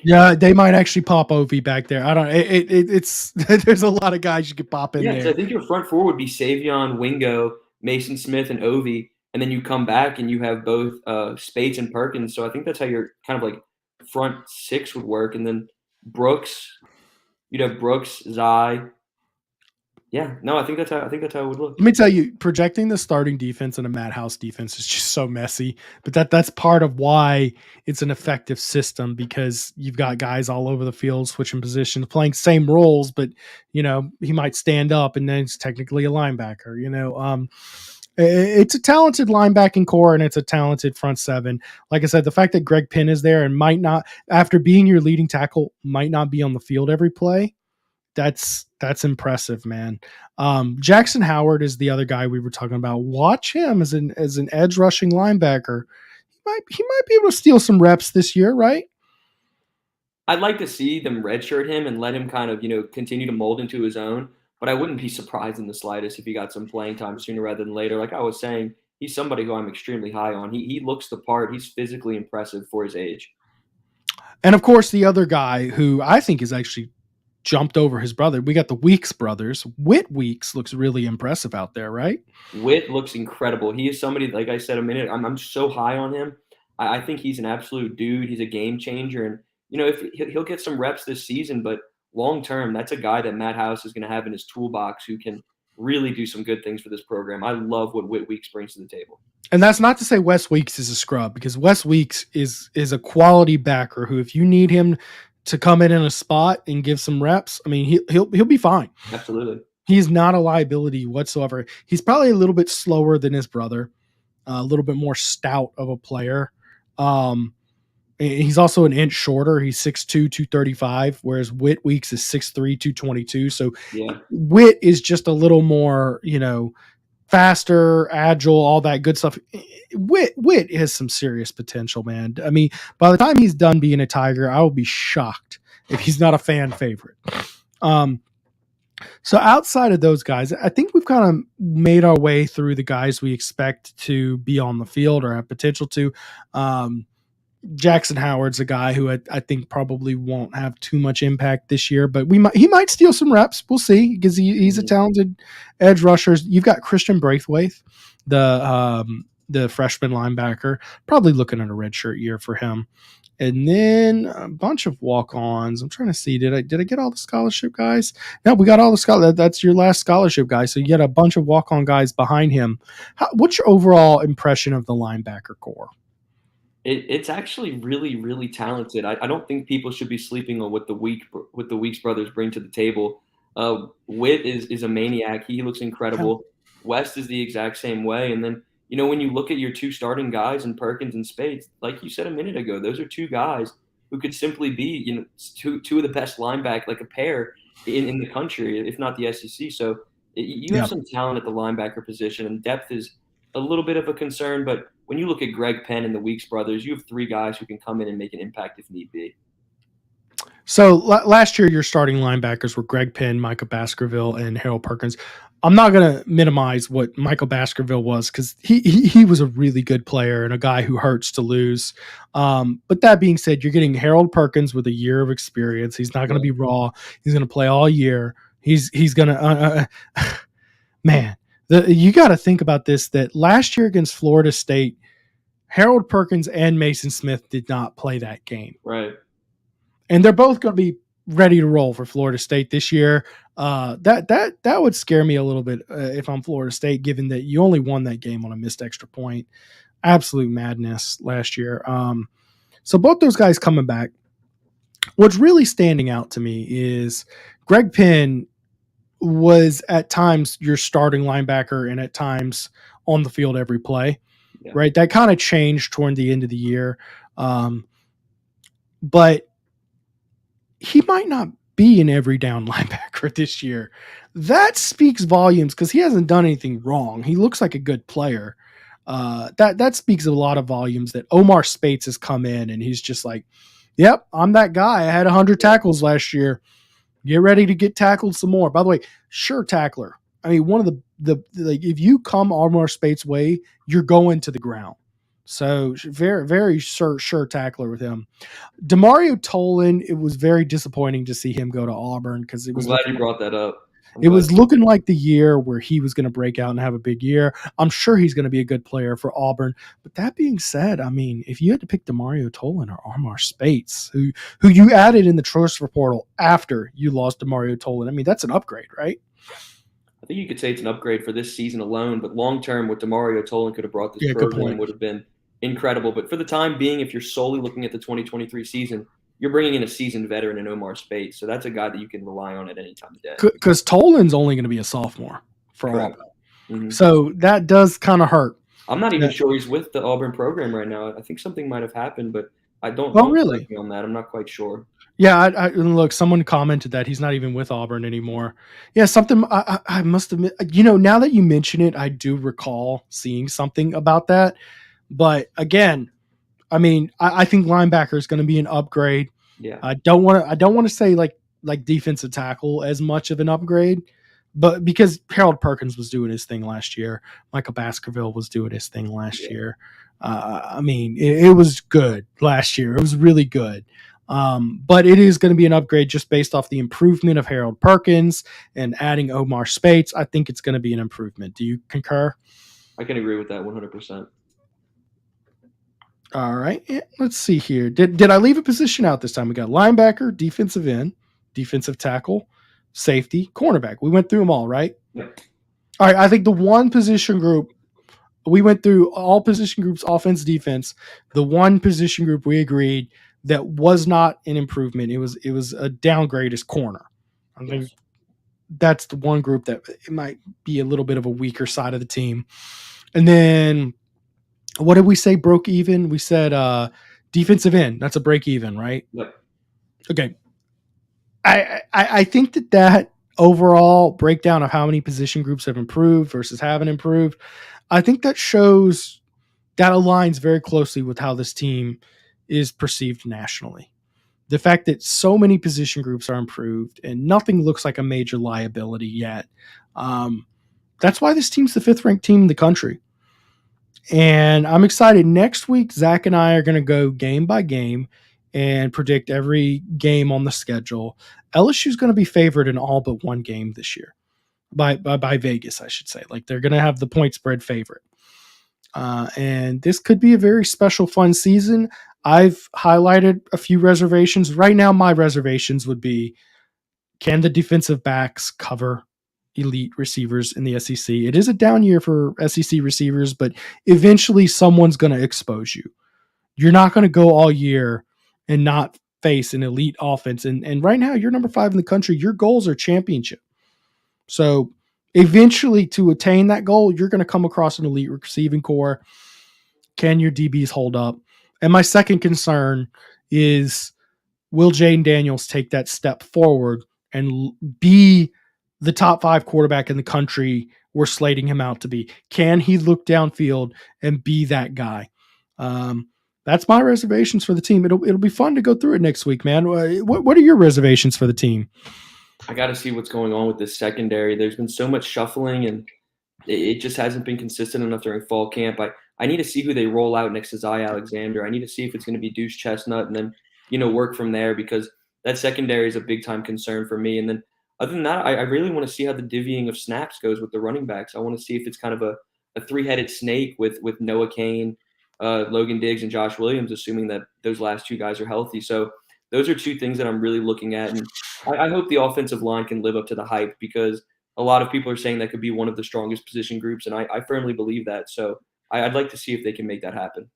[SPEAKER 1] Yeah, they might actually pop Ovi back there. I don't. It's there's a lot of guys you could pop in there.
[SPEAKER 2] I think your front four would be Savion, Wingo, Mason Smith, and Ovi, and then you come back and you have both Speights and Perkins. So I think that's how your kind of like front six would work, and then Brooks. You'd have Brooks, Zai. Yeah, no, I think that's how it would look.
[SPEAKER 1] Let me tell you, projecting the starting defense in a madhouse defense is just so messy. But that's part of why it's an effective system, because you've got guys all over the field switching positions, playing same roles, but he might stand up and then it's technically a linebacker. It's a talented linebacking core and it's a talented front seven. Like I said, the fact that Greg Penn is there and might not, after being your leading tackle, might not be on the field every play. That's impressive, man. Jackson Howard is the other guy we were talking about. Watch him as an edge rushing linebacker. He might be able to steal some reps this year, right?
[SPEAKER 2] I'd like to see them redshirt him and let him kind of continue to mold into his own. But I wouldn't be surprised in the slightest if he got some playing time sooner rather than later. Like I was saying, he's somebody who I'm extremely high on. He looks the part. He's physically impressive for his age.
[SPEAKER 1] And of course, the other guy who I think is actually jumped over his brother. We got the Weeks brothers. Whit Weeks looks really impressive out there, right?
[SPEAKER 2] Whit looks incredible. He is somebody, like I said a minute, I'm so high on him. I think he's an absolute dude. He's a game changer. And, if he'll get some reps this season, but long term, that's a guy that Matt House is going to have in his toolbox who can really do some good things for this program. I love what Whit Weeks brings to the table.
[SPEAKER 1] And that's not to say Wes Weeks is a scrub, because Wes Weeks is a quality backer who, if you need him to come in a spot and give some reps, I mean, he'll be fine.
[SPEAKER 2] Absolutely.
[SPEAKER 1] He's not a liability whatsoever. He's probably a little bit slower than his brother, a little bit more stout of a player. He's also an inch shorter. He's 6'2", 235, whereas Whit Weeks is 6'3", 222. So
[SPEAKER 2] yeah,
[SPEAKER 1] Whit is just a little more, faster, agile, all that good stuff. Whit has some serious potential, man. I mean, by the time he's done being a Tiger, I will be shocked if he's not a fan favorite. So outside of those guys, I think we've kind of made our way through the guys we expect to be on the field or have potential to. Jackson Howard's a guy who I think probably won't have too much impact this year, but he might steal some reps. We'll see, because he's a talented edge rusher. You've got Christian Braithwaite, the freshman linebacker, probably looking at a redshirt year for him. And then a bunch of walk-ons. I'm trying to see, did I get all the scholarship guys? No, we got all the scholarship. That's your last scholarship guy. So you get a bunch of walk-on guys behind him. What's your overall impression of the linebacker core?
[SPEAKER 2] It's actually really, really talented. I don't think people should be sleeping on what the Weeks brothers bring to the table. Whit is a maniac. He looks incredible. West is the exact same way. And then, when you look at your two starting guys in Perkins and Speights, like you said a minute ago, those are two guys who could simply be, two of the best linebackers, like a pair in the country, if not the SEC. So you have some talent at the linebacker position, and depth is a little bit of a concern, but when you look at Greg Penn and the Weeks brothers, you have 3 guys who can come in and make an impact if need be.
[SPEAKER 1] So last year, your starting linebackers were Greg Penn, Micah Baskerville, and Harold Perkins. I'm not going to minimize what Michael Baskerville was because he was a really good player and a guy who hurts to lose. But that being said, you're getting Harold Perkins with a year of experience. He's not going to be raw. He's going to play all year. He's going to man. You got to think about this. That last year against Florida State, Harold Perkins and Mason Smith did not play that game.
[SPEAKER 2] Right.
[SPEAKER 1] And they're both going to be ready to roll for Florida State this year. That would scare me a little bit if I'm Florida State, given that you only won that game on a missed extra point. Absolute madness last year. So both those guys coming back. What's really standing out to me is Greg Penn was at times your starting linebacker and at times on the field every play. Yeah. Right? That kind of changed toward the end of the year. But he might not be an every down linebacker this year. That speaks volumes because he hasn't done anything wrong. He looks like a good player. That speaks a lot of volumes that Omar Spates has come in and he's just like, yep, I'm that guy. I had 100 tackles last year. Get ready to get tackled some more. By the way, sure tackler. I mean, one of the like if you come Omar Spates' way, you're going to the ground. So very, very sure tackler with him. Demario Tolan, it was very disappointing to see him go to Auburn because it was.
[SPEAKER 2] I'm glad you brought that up.
[SPEAKER 1] It was looking like the year where he was going to break out and have a big year. I'm sure he's going to be a good player for Auburn. But that being said, I mean, if you had to pick Demario Tolan or Omar Spates, who you added in the transfer portal after you lost Demario Tolan, I mean, that's an upgrade, right?
[SPEAKER 2] I think you could say it's an upgrade for this season alone, but long term, what Demario Tolan could have brought this program would have been incredible. But for the time being, if you're solely looking at the 2023 season, you're bringing in a seasoned veteran in Omar Spates. So that's a guy that you can rely on at any time of day.
[SPEAKER 1] Because Tolan's only going to be a sophomore for Auburn. Mm-hmm. So that does kind of hurt.
[SPEAKER 2] I'm not even sure he's with the Auburn program right now. I think something might have happened, but I don't
[SPEAKER 1] really
[SPEAKER 2] on that. I'm not quite sure.
[SPEAKER 1] Yeah, look, someone commented that he's not even with Auburn anymore. Yeah, something I must admit, now that you mention it, I do recall seeing something about that. But again, I mean, I think linebacker is going to be an upgrade.
[SPEAKER 2] Yeah,
[SPEAKER 1] I don't want to say like defensive tackle as much of an upgrade, but because Harold Perkins was doing his thing last year, Michael Baskerville was doing his thing last year. I mean, it was good last year. It was really good. But it is going to be an upgrade just based off the improvement of Harold Perkins and adding Omar Spates. I think it's going to be an improvement. Do you concur?
[SPEAKER 2] I can agree with that 100%.
[SPEAKER 1] All right. Let's see here. Did I leave a position out this time? We got linebacker, defensive end, defensive tackle, safety, cornerback. We went through them all, right?
[SPEAKER 2] Yeah.
[SPEAKER 1] All right. I think the one position group, we went through all position groups, offense, defense. The one position group we agreed that was not an improvement. It was a downgrade is corner. I think that's the one group that it might be a little bit of a weaker side of the team. And then what did we say broke even? We said defensive end. That's a break even, right?
[SPEAKER 2] Yep.
[SPEAKER 1] Okay. I think that overall breakdown of how many position groups have improved versus haven't improved, I think that shows that aligns very closely with how this team is perceived nationally. The fact that so many position groups are improved and nothing looks like a major liability yet. That's why this team's the 5th ranked team in the country. And I'm excited. Next week, Zack and I are going to go game by game and predict every game on the schedule. LSU is going to be favored in all but one game this year by Vegas, I should say. Like they're going to have the point spread favorite. And this could be a very special, fun season. I've highlighted a few reservations. Right now, my reservations would be, can the defensive backs cover elite receivers in the SEC? It is a down year for SEC receivers, but eventually someone's going to expose you. You're not going to go all year and not face an elite offense. And right now, you're number 5 in the country. Your goals are championship. So eventually, to attain that goal, you're going to come across an elite receiving core. Can your DBs hold up? And my second concern is, will Jaden Daniels take that step forward and be the top 5 quarterback in the country we're slating him out to be. Can he look downfield and be that guy? That's my reservations for the team. It'll be fun to go through it next week, man. What are your reservations for the team?
[SPEAKER 2] I got to see what's going on with this secondary. There's been so much shuffling, and it just hasn't been consistent enough during fall camp. I need to see who they roll out next to Zy Alexander. I need to see if it's going to be Deuce Chestnut, and then work from there, because that secondary is a big time concern for me. And then other than that, I really want to see how the divvying of snaps goes with the running backs. I want to see if it's kind of a three-headed snake with Noah Kane, Logan Diggs, and Josh Williams, assuming that those last 2 guys are healthy. So those are 2 things that I'm really looking at, and I hope the offensive line can live up to the hype, because a lot of people are saying that could be one of the strongest position groups, and I firmly believe that. So I'd like to see if they can make that happen.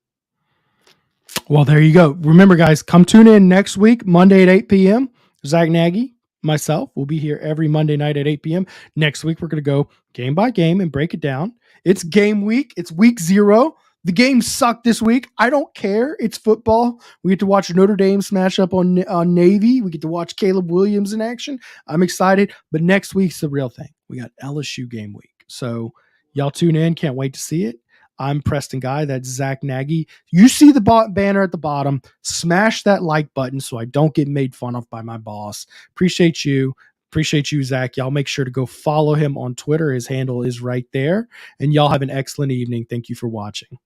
[SPEAKER 1] Well, there you go. Remember, guys, come tune in next week, Monday at 8 p.m. Zack, Nagy, myself will be here every Monday night at 8 p.m. Next week, we're going to go game by game and break it down. It's game week. It's week 0. The game sucked this week. I don't care. It's football. We get to watch Notre Dame smash up on Navy. We get to watch Caleb Williams in action. I'm excited. But next week's the real thing. We got LSU game week. So y'all tune in. Can't wait to see it. I'm Preston Guy. That's Zack, Nagy. You see the banner at the bottom. Smash that like button so I don't get made fun of by my boss. Appreciate you. Appreciate you, Zack. Y'all make sure to go follow him on Twitter. His handle is right there. And y'all have an excellent evening. Thank you for watching.